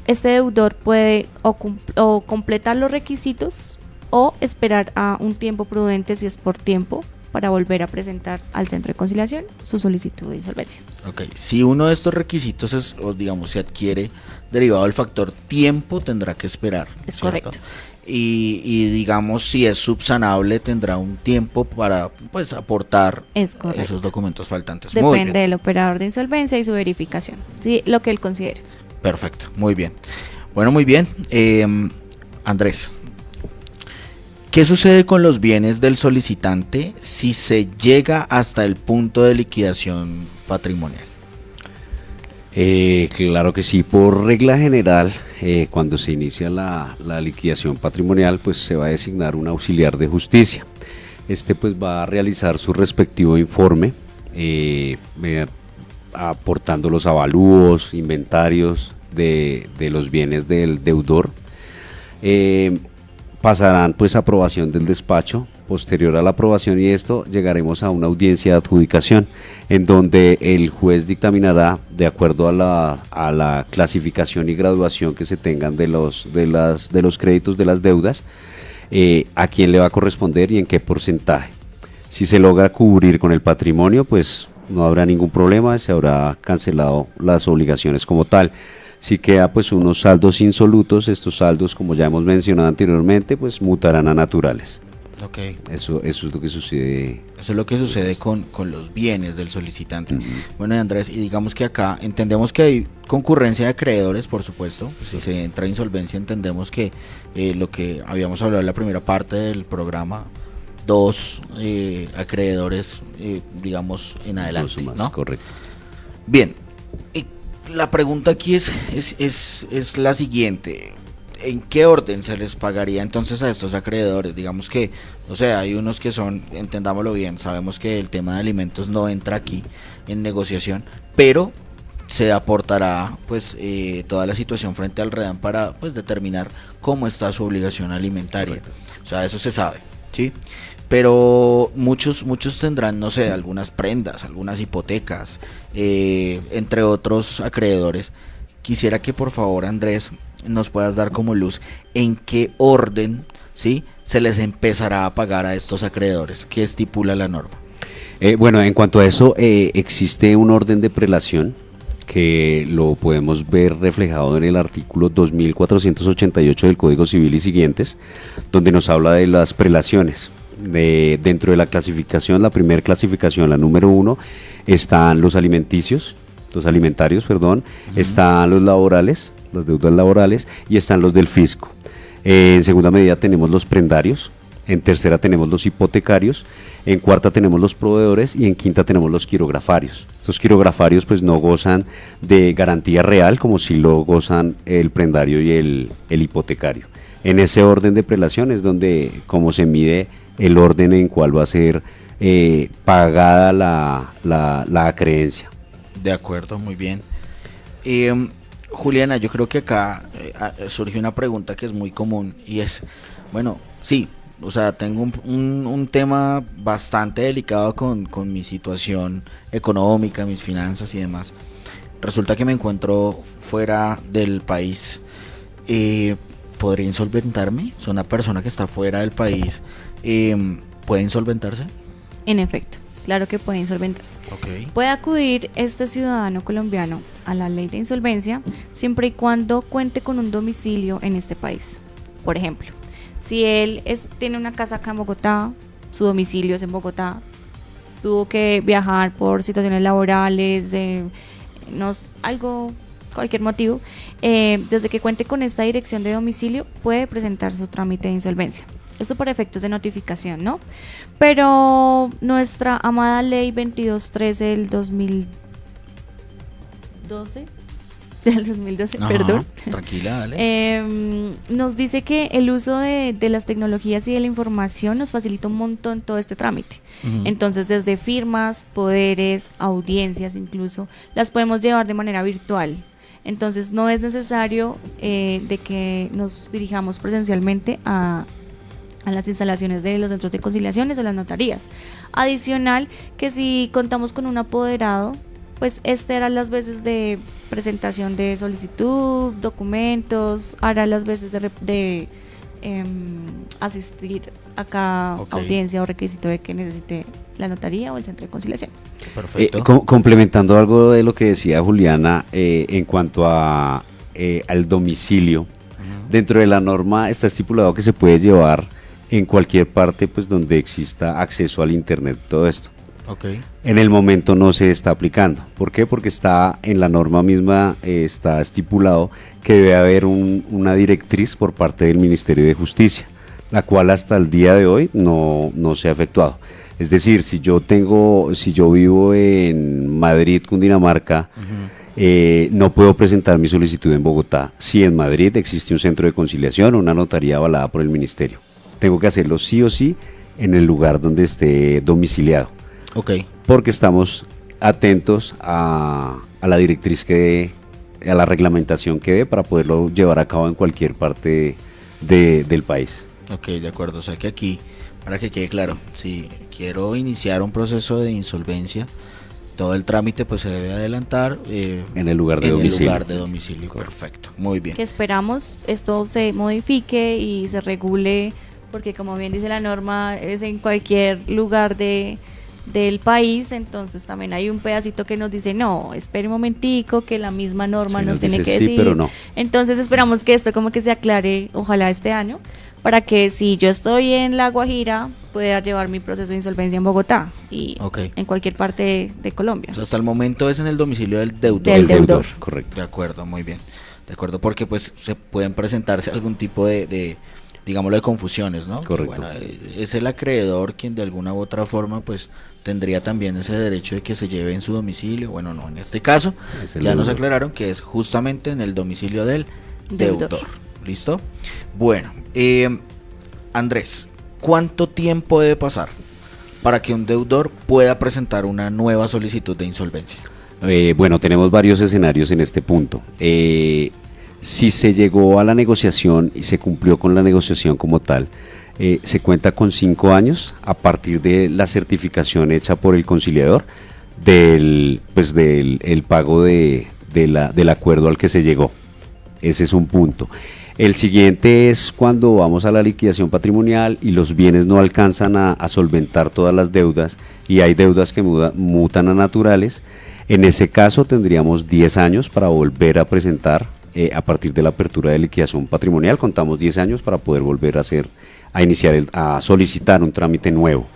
este deudor puede o completar los requisitos o esperar a un tiempo prudente, si es por tiempo, para volver a presentar al centro de conciliación su solicitud de insolvencia. Ok, si uno de estos requisitos es, o digamos, se adquiere derivado del factor tiempo, tendrá que esperar. Es ¿cierto? correcto. Y digamos, si es subsanable, tendrá un tiempo para, pues, aportar Es correcto. esos documentos faltantes. Muy Depende bien. del operador de insolvencia y su verificación, ¿sí? Lo que él considere. Perfecto, muy bien. Bueno, muy bien. Andrés, ¿qué sucede con los bienes del solicitante si se llega hasta el punto de liquidación patrimonial? Claro que sí, por regla general, cuando se inicia la liquidación patrimonial, pues se va a designar un auxiliar de justicia. Este pues va a realizar su respectivo informe, aportando los avalúos, inventarios de los bienes del deudor. Pasarán pues a aprobación del despacho. Posterior a la aprobación y esto, llegaremos a una audiencia de adjudicación, en donde el juez dictaminará, de acuerdo a la clasificación y graduación que se tengan de los créditos de las deudas, a quién le va a corresponder y en qué porcentaje. Si se logra cubrir con el patrimonio, pues no habrá ningún problema, se habrá cancelado las obligaciones como tal. Si queda pues unos saldos insolutos, estos saldos, como ya hemos mencionado anteriormente, pues mutarán a naturales. Okay. Eso es lo que sucede. Eso es lo que sucede con los bienes del solicitante. Bueno, Andrés, y digamos que acá entendemos que hay concurrencia de acreedores, por supuesto. Pues si se entra a insolvencia, entendemos que lo que habíamos hablado en la primera parte del programa, dos acreedores, digamos, en adelante, Dos más, ¿no? correcto. Bien, la pregunta aquí es la siguiente. ¿En qué orden se les pagaría entonces a estos acreedores? Digamos que, o sea, hay unos que son, entendámoslo bien, sabemos que el tema de alimentos no entra aquí en negociación, pero se aportará pues toda la situación frente al REDAM para pues determinar cómo está su obligación alimentaria. Correcto. O sea, eso se sabe, ¿sí? Pero muchos tendrán, no sé, algunas prendas, algunas hipotecas, entre otros acreedores. Quisiera que por favor, Andrés, nos puedas dar como luz en qué orden, ¿sí?, se les empezará a pagar a estos acreedores. ¿Qué estipula la norma? Bueno, en cuanto a eso, existe un orden de prelación que lo podemos ver reflejado en el artículo 2488 del Código Civil y siguientes, donde nos habla de las prelaciones. Dentro de la clasificación, la primera clasificación, la número 1, están los alimentarios, están los laborales, las deudas laborales, y están los del fisco. En segunda medida tenemos los prendarios, en tercera tenemos los hipotecarios, en cuarta tenemos los proveedores y en quinta tenemos los quirografarios. Estos quirografarios pues no gozan de garantía real como si lo gozan el prendario y el hipotecario. En ese orden de prelación es donde como se mide el orden en cual va a ser pagada la acreencia. De acuerdo, muy bien. Juliana, yo creo que acá surge una pregunta que es muy común y es, bueno, sí, o sea, tengo un tema bastante delicado con mi situación económica, mis finanzas y demás. Resulta que me encuentro fuera del país. ¿Podría insolventarme? O sea, una persona que está fuera del país, ¿puede insolventarse? En efecto, claro que puede insolventarse. Okay. Puede acudir este ciudadano colombiano a la ley de insolvencia siempre y cuando cuente con un domicilio en este país. Por ejemplo, si él tiene una casa acá en Bogotá, su domicilio es en Bogotá, tuvo que viajar por situaciones laborales, cualquier motivo, desde que cuente con esta dirección de domicilio puede presentar su trámite de insolvencia. Esto por efectos de notificación, ¿no? Pero nuestra amada ley 2213 del 2012, Ajá, perdón. Tranquila, dale. Nos dice que el uso de las tecnologías y de la información nos facilita un montón todo este trámite. Entonces, desde firmas, poderes, audiencias incluso, las podemos llevar de manera virtual. Entonces, no es necesario de que nos dirijamos presencialmente a las instalaciones de los centros de conciliaciones o las notarías. Adicional, que si contamos con un apoderado, pues hará las veces de presentación de solicitud, documentos, hará las veces de asistir a cada audiencia o requisito de que necesite la notaría o el centro de conciliación. Perfecto. Complementando algo de lo que decía Juliana en cuanto al domicilio, dentro de la norma está estipulado que se puede llevar en cualquier parte pues donde exista acceso al internet, todo esto. En el momento no se está aplicando. ¿Por qué? Porque está en la norma misma, está estipulado que debe haber una directriz por parte del Ministerio de Justicia, la cual hasta el día de hoy no se ha efectuado. Es decir, si yo vivo en Madrid, Cundinamarca, no puedo presentar mi solicitud en Bogotá. Si en Madrid existe un centro de conciliación o una notaría avalada por el ministerio, tengo que hacerlo sí o sí en el lugar donde esté domiciliado. Porque estamos atentos a la directriz a la reglamentación que dé para poderlo llevar a cabo en cualquier parte del país. Ok, de acuerdo. O sea que aquí, para que quede claro, si quiero iniciar un proceso de insolvencia, todo el trámite pues se debe adelantar en el lugar de domicilio. Perfecto, muy bien. Que esperamos esto se modifique y se regule, porque como bien dice la norma, es en cualquier lugar del país. Entonces también hay un pedacito que nos dice no, espere un momentico, que la misma norma nos tiene que decir. Sí, pero no. Entonces esperamos que esto como que se aclare, ojalá este año, para que si yo estoy en La Guajira pueda llevar mi proceso de insolvencia en Bogotá y en cualquier parte de Colombia. O sea, hasta el momento es en el domicilio del deudor. Del deudor, correcto. De acuerdo, muy bien. De acuerdo, porque pues se pueden presentarse algún tipo de digámoslo, de confusiones, ¿no? Correcto. Bueno, es el acreedor quien de alguna u otra forma pues tendría también ese derecho de que se lleve en su domicilio. Bueno, no, en este caso ya nos aclararon que es justamente en el domicilio del deudor. ¿Listo? Bueno, Andrés, ¿cuánto tiempo debe pasar para que un deudor pueda presentar una nueva solicitud de insolvencia? Bueno, tenemos varios escenarios en este punto. Si se llegó a la negociación y se cumplió con la negociación como tal, se cuenta con 5 años a partir de la certificación hecha por el conciliador del pago del acuerdo al que se llegó. Ese es un punto. El siguiente es cuando vamos a la liquidación patrimonial y los bienes no alcanzan a solventar todas las deudas y hay deudas que mutan a naturales. En ese caso tendríamos 10 años para volver a presentar. A partir de la apertura de liquidación patrimonial contamos 10 años para poder volver a solicitar un trámite nuevo.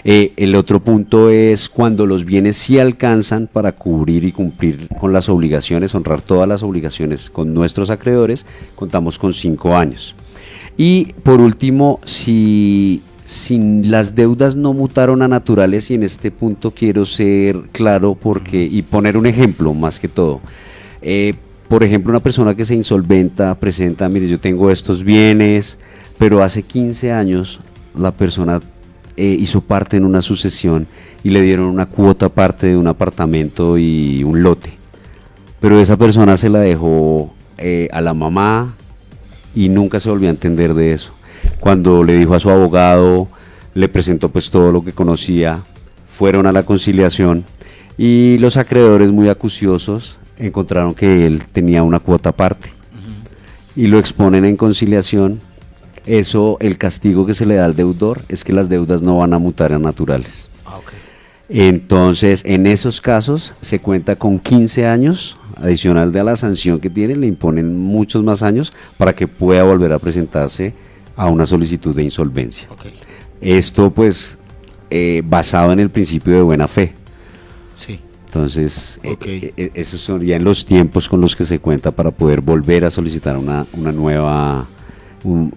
El otro punto es cuando los bienes sí alcanzan para cubrir y cumplir con las obligaciones, honrar todas las obligaciones con nuestros acreedores, contamos con 5 años. Y por último, si las deudas no mutaron a naturales, y en este punto quiero ser claro y poner un ejemplo más que todo. Por ejemplo, una persona que se insolventa presenta, mire, yo tengo estos bienes, pero hace 15 años la persona hizo parte en una sucesión y le dieron una cuota aparte de un apartamento y un lote. Pero esa persona se la dejó a la mamá y nunca se volvió a entender de eso. Cuando le dijo a su abogado, le presentó pues todo lo que conocía, fueron a la conciliación y los acreedores muy acuciosos encontraron que él tenía una cuota aparte y lo exponen en conciliación. Eso, el castigo que se le da al deudor es que las deudas no van a mutar a naturales. Entonces, en esos casos se cuenta con 15 años, adicional de a la sanción que tiene, le imponen muchos más años para que pueda volver a presentarse a una solicitud de insolvencia. Esto pues basado en el principio de buena fe. Sí. Entonces, esos son ya en los tiempos con los que se cuenta para poder volver a solicitar una nueva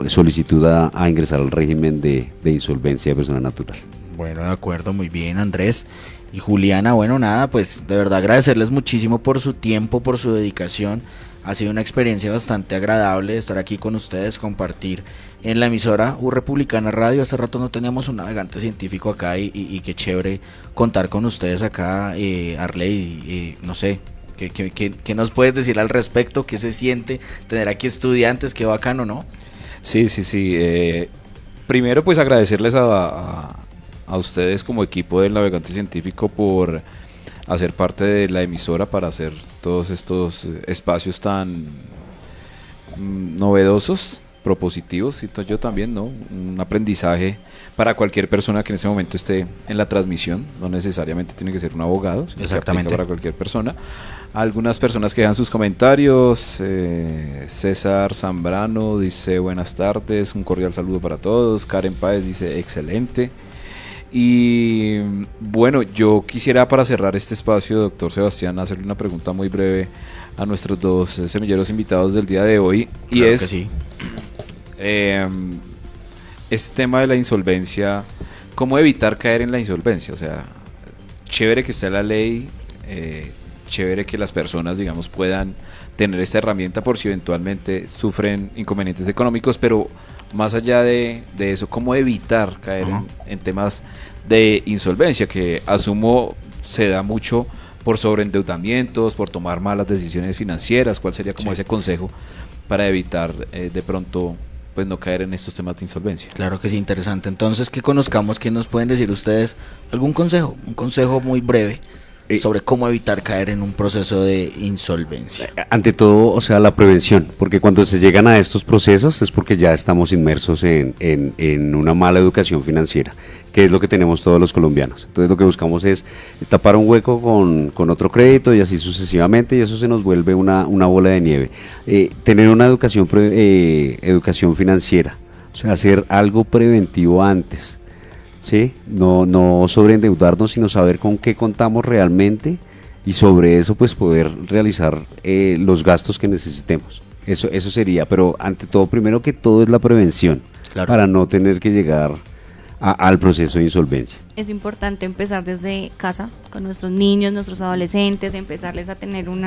solicitud a ingresar al régimen de insolvencia de persona natural. Bueno, de acuerdo, muy bien, Andrés. Y Juliana, bueno, nada, pues de verdad agradecerles muchísimo por su tiempo, por su dedicación. Ha sido una experiencia bastante agradable estar aquí con ustedes, compartir en la emisora U Republicana Radio. Hace rato no teníamos un navegante científico acá y qué chévere contar con ustedes acá, Arley, no sé. ¿Qué nos puedes decir al respecto? ¿Qué se siente tener aquí estudiantes? Qué bacano, ¿no? Sí. Primero pues agradecerles a ustedes como equipo del Navegante Científico por hacer parte de la emisora para hacer todos estos espacios tan novedosos, propositivos, siento yo también, ¿no? Un aprendizaje para cualquier persona que en ese momento esté en la transmisión, no necesariamente tiene que ser un abogado, sino exactamente, para cualquier persona. Algunas personas que dejan sus comentarios, César Zambrano dice buenas tardes, un cordial saludo para todos. Karen Páez dice excelente. Y bueno, yo quisiera para cerrar este espacio, doctor Sebastián, hacerle una pregunta muy breve a nuestros dos semilleros invitados del día de hoy. Y claro es, que sí. Este tema de la insolvencia, ¿cómo evitar caer en la insolvencia? O sea, chévere que esté la ley, chévere que las personas, digamos, puedan tener esta herramienta por si eventualmente sufren inconvenientes económicos, pero más allá de eso, ¿cómo evitar caer en temas de insolvencia? Que asumo se da mucho por sobreendeudamientos, por tomar malas decisiones financieras. ¿Cuál sería como ese consejo para evitar de pronto pues no caer en estos temas de insolvencia? Claro que sí, interesante. Entonces, que conozcamos, ¿qué nos pueden decir ustedes? ¿Algún consejo? Un consejo muy breve sobre cómo evitar caer en un proceso de insolvencia. Ante todo, o sea, la prevención, porque cuando se llegan a estos procesos es porque ya estamos inmersos en una mala educación financiera, que es lo que tenemos todos los colombianos. Entonces lo que buscamos es tapar un hueco con otro crédito y así sucesivamente, y eso se nos vuelve una bola de nieve. Tener una educación financiera, o sea, hacer algo preventivo antes. Sí, no sobreendeudarnos, sino saber con qué contamos realmente y sobre eso pues poder realizar los gastos que necesitemos. Eso sería, pero ante todo, primero que todo es la prevención, claro, para no tener que llegar al proceso de insolvencia. Es importante empezar desde casa con nuestros niños, nuestros adolescentes, empezarles a tener un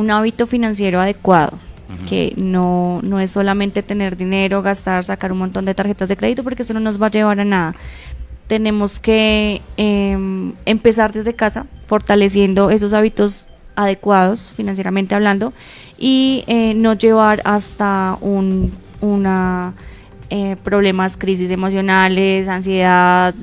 hábito financiero adecuado. Que no es solamente tener dinero, gastar, sacar un montón de tarjetas de crédito, porque eso no nos va a llevar a nada. Tenemos que empezar desde casa, fortaleciendo esos hábitos adecuados financieramente hablando, y no llevar hasta problemas, crisis emocionales, ansiedad.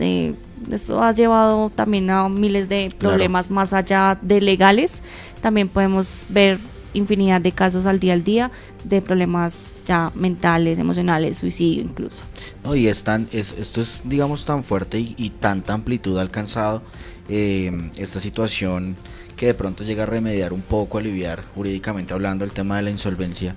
Esto ha llevado también a miles de problemas, claro, más allá de legales. También podemos ver infinidad de casos al día de problemas ya mentales, emocionales, suicidio incluso. No, y esto es digamos tan fuerte y tanta amplitud ha alcanzado esta situación, que de pronto llega a remediar un poco, aliviar jurídicamente hablando el tema de la insolvencia,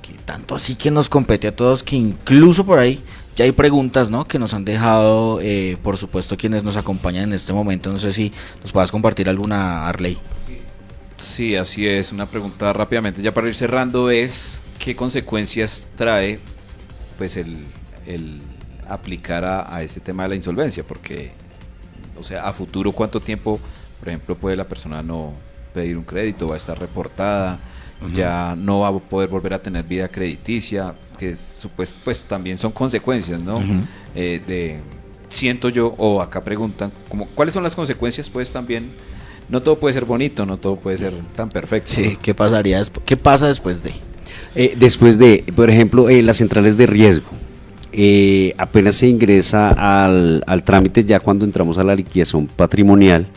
que tanto así que nos compete a todos, que incluso por ahí ya hay preguntas, ¿no?, que nos han dejado, por supuesto, quienes nos acompañan en este momento. No sé si nos puedas compartir alguna, Arley. Sí, así es. Una pregunta rápidamente, ya para ir cerrando, es ¿qué consecuencias trae pues el aplicar a este tema de la insolvencia? Porque, o sea, a futuro, ¿cuánto tiempo, por ejemplo, puede la persona no pedir un crédito? ¿Va a estar reportada? Ya no va a poder volver a tener vida crediticia, que pues también son consecuencias, ¿no? Siento yo, o acá preguntan, como, ¿cuáles son las consecuencias? Pues también, no todo puede ser bonito, no todo puede ser tan perfecto. Sí, ¿qué pasaría qué pasa después de? Después de, por ejemplo, las centrales de riesgo. Apenas se ingresa al trámite, ya cuando entramos a la liquidación patrimonial,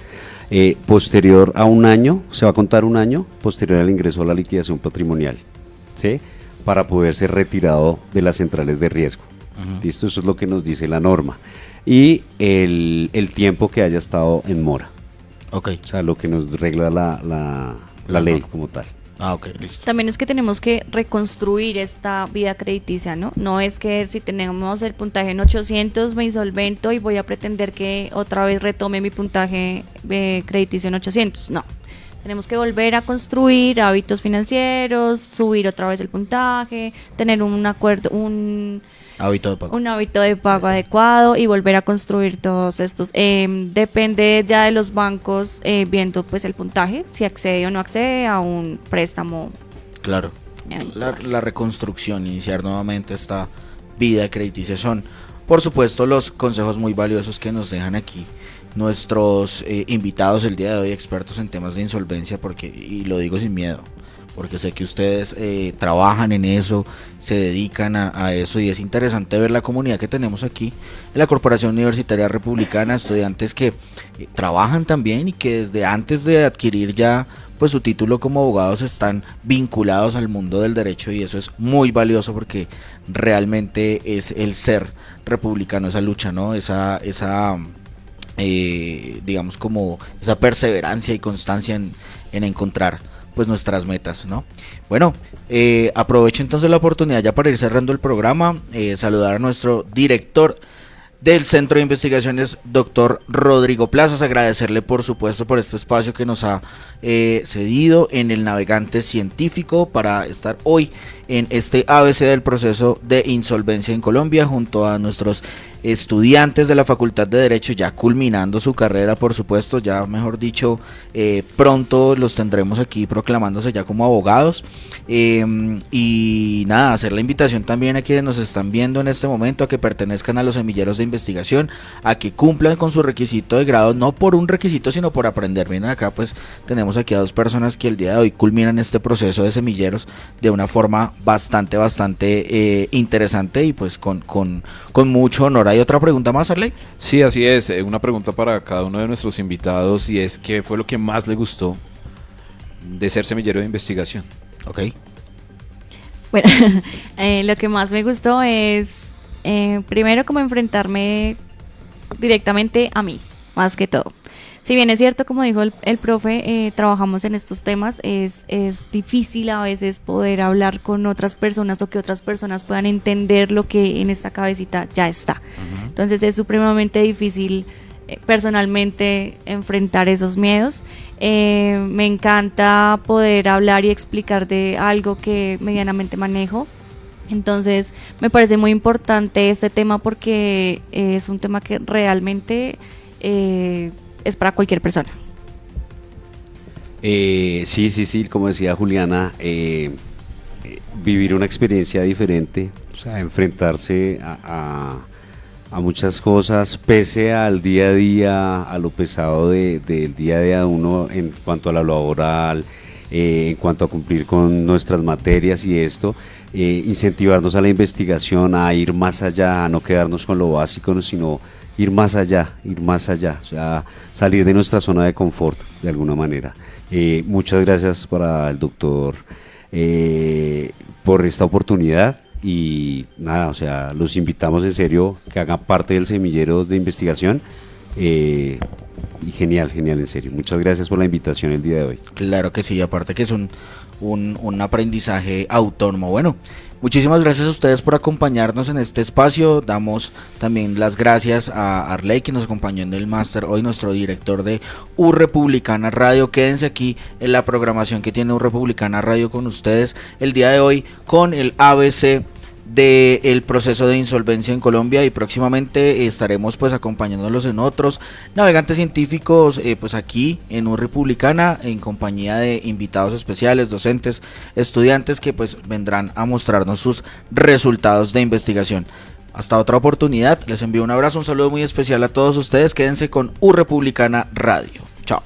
posterior a un año, se va a contar un año posterior al ingreso a la liquidación patrimonial, ¿sí?, para poder ser retirado de las centrales de riesgo. ¿Listo? Eso es lo que nos dice la norma. Y el tiempo que haya estado en mora. Ok. O sea, lo que nos regla la ley como tal. Ah, ok, listo. También es que tenemos que reconstruir esta vida crediticia, ¿no? No es que si tenemos el puntaje en 800 me insolvento y voy a pretender que otra vez retome mi puntaje crediticio en 800, no. Tenemos que volver a construir hábitos financieros, subir otra vez el puntaje, tener un acuerdo, un hábito de pago adecuado y volver a construir todos estos. Depende ya de los bancos viendo pues el puntaje, si accede o no accede a un préstamo. Claro, la reconstrucción, iniciar nuevamente esta vida crediticia son, por supuesto, los consejos muy valiosos que nos dejan aquí nuestros invitados el día de hoy, expertos en temas de insolvencia, porque, y lo digo sin miedo, porque sé que ustedes trabajan en eso, se dedican a eso, y es interesante ver la comunidad que tenemos aquí en la Corporación Universitaria Republicana, estudiantes que trabajan también y que desde antes de adquirir ya pues su título como abogados están vinculados al mundo del derecho, y eso es muy valioso porque realmente es el ser republicano, esa lucha, ¿no? Esa digamos como esa perseverancia y constancia en encontrar pues nuestras metas, ¿no? Bueno, aprovecho entonces la oportunidad ya para ir cerrando el programa, saludar a nuestro director del Centro de Investigaciones, doctor Rodrigo Plazas, agradecerle por supuesto por este espacio que nos ha cedido en el Navegante Científico para estar hoy en este ABC del proceso de insolvencia en Colombia junto a nuestros estudiantes de la Facultad de Derecho, ya culminando su carrera, por supuesto, ya mejor dicho, pronto los tendremos aquí proclamándose ya como abogados, y nada, hacer la invitación también a quienes nos están viendo en este momento a que pertenezcan a los semilleros de investigación, a que cumplan con su requisito de grado, no por un requisito sino por aprender. Miren acá, pues tenemos aquí a dos personas que el día de hoy culminan este proceso de semilleros de una forma bastante interesante y pues con mucho honor. ¿Hay otra pregunta más, Arley? Sí, así es. Una pregunta para cada uno de nuestros invitados, y es ¿qué fue lo que más le gustó de ser semillero de investigación? Ok. Bueno, lo que más me gustó es primero como enfrentarme directamente a mí, más que todo. Si bien es cierto, como dijo el profe, trabajamos en estos temas, es difícil a veces poder hablar con otras personas o que otras personas puedan entender lo que en esta cabecita ya está. Entonces es supremamente difícil personalmente enfrentar esos miedos. Me encanta poder hablar y explicar de algo que medianamente manejo. Entonces me parece muy importante este tema porque es un tema que realmente es para cualquier persona. Sí, como decía Juliana, vivir una experiencia diferente, o sea, enfrentarse a muchas cosas, pese al día a día, a lo pesado del día a día de uno en cuanto a lo laboral, en cuanto a cumplir con nuestras materias y esto, incentivarnos a la investigación, a ir más allá, a no quedarnos con lo básico, sino ir más allá, o sea, salir de nuestra zona de confort de alguna manera. Muchas gracias para el doctor por esta oportunidad, y nada, o sea, los invitamos en serio que hagan parte del semillero de investigación Y genial, genial, en serio. Muchas gracias por la invitación el día de hoy. Claro que sí, aparte que es un aprendizaje autónomo. Bueno, muchísimas gracias a ustedes por acompañarnos en este espacio. Damos también las gracias a Arley, que nos acompañó en el máster hoy, nuestro director de U Republicana Radio. Quédense aquí en la programación que tiene U Republicana Radio con ustedes el día de hoy con el ABC del proceso de insolvencia en Colombia, y próximamente estaremos pues acompañándolos en otros navegantes científicos pues aquí en U Republicana, en compañía de invitados especiales, docentes, estudiantes que pues vendrán a mostrarnos sus resultados de investigación. Hasta otra oportunidad, les envío un abrazo, un saludo muy especial a todos ustedes. Quédense con U Republicana Radio. Chao.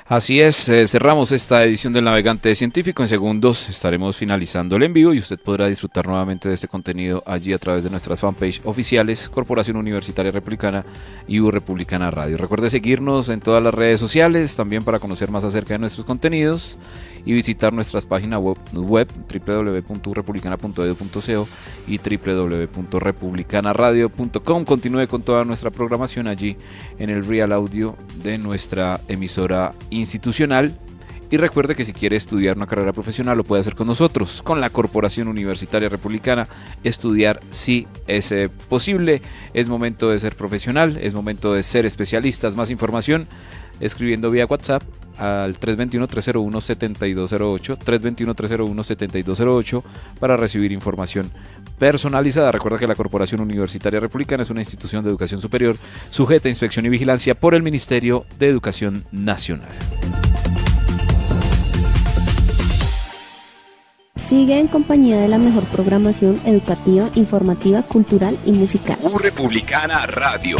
Así es, cerramos esta edición del Navegante Científico. En segundos estaremos finalizando el en vivo y usted podrá disfrutar nuevamente de este contenido allí a través de nuestras fanpage oficiales, Corporación Universitaria Republicana y U Republicana Radio. Recuerde seguirnos en todas las redes sociales, también para conocer más acerca de nuestros contenidos y visitar nuestras páginas web www.republicana.edu.co y www.republicanaradio.com. Continúe con toda nuestra programación allí en el Real Audio de nuestra emisora institucional. Y recuerde que si quiere estudiar una carrera profesional lo puede hacer con nosotros, con la Corporación Universitaria Republicana. Estudiar sí es posible. Es momento de ser profesional, es momento de ser especialistas. Más información escribiendo vía WhatsApp al 321-301-7208, 321-301-7208 para recibir información personalizada. Recuerda que la Corporación Universitaria Republicana es una institución de educación superior sujeta a inspección y vigilancia por el Ministerio de Educación Nacional. Sigue en compañía de la mejor programación educativa, informativa, cultural y musical. U Republicana Radio.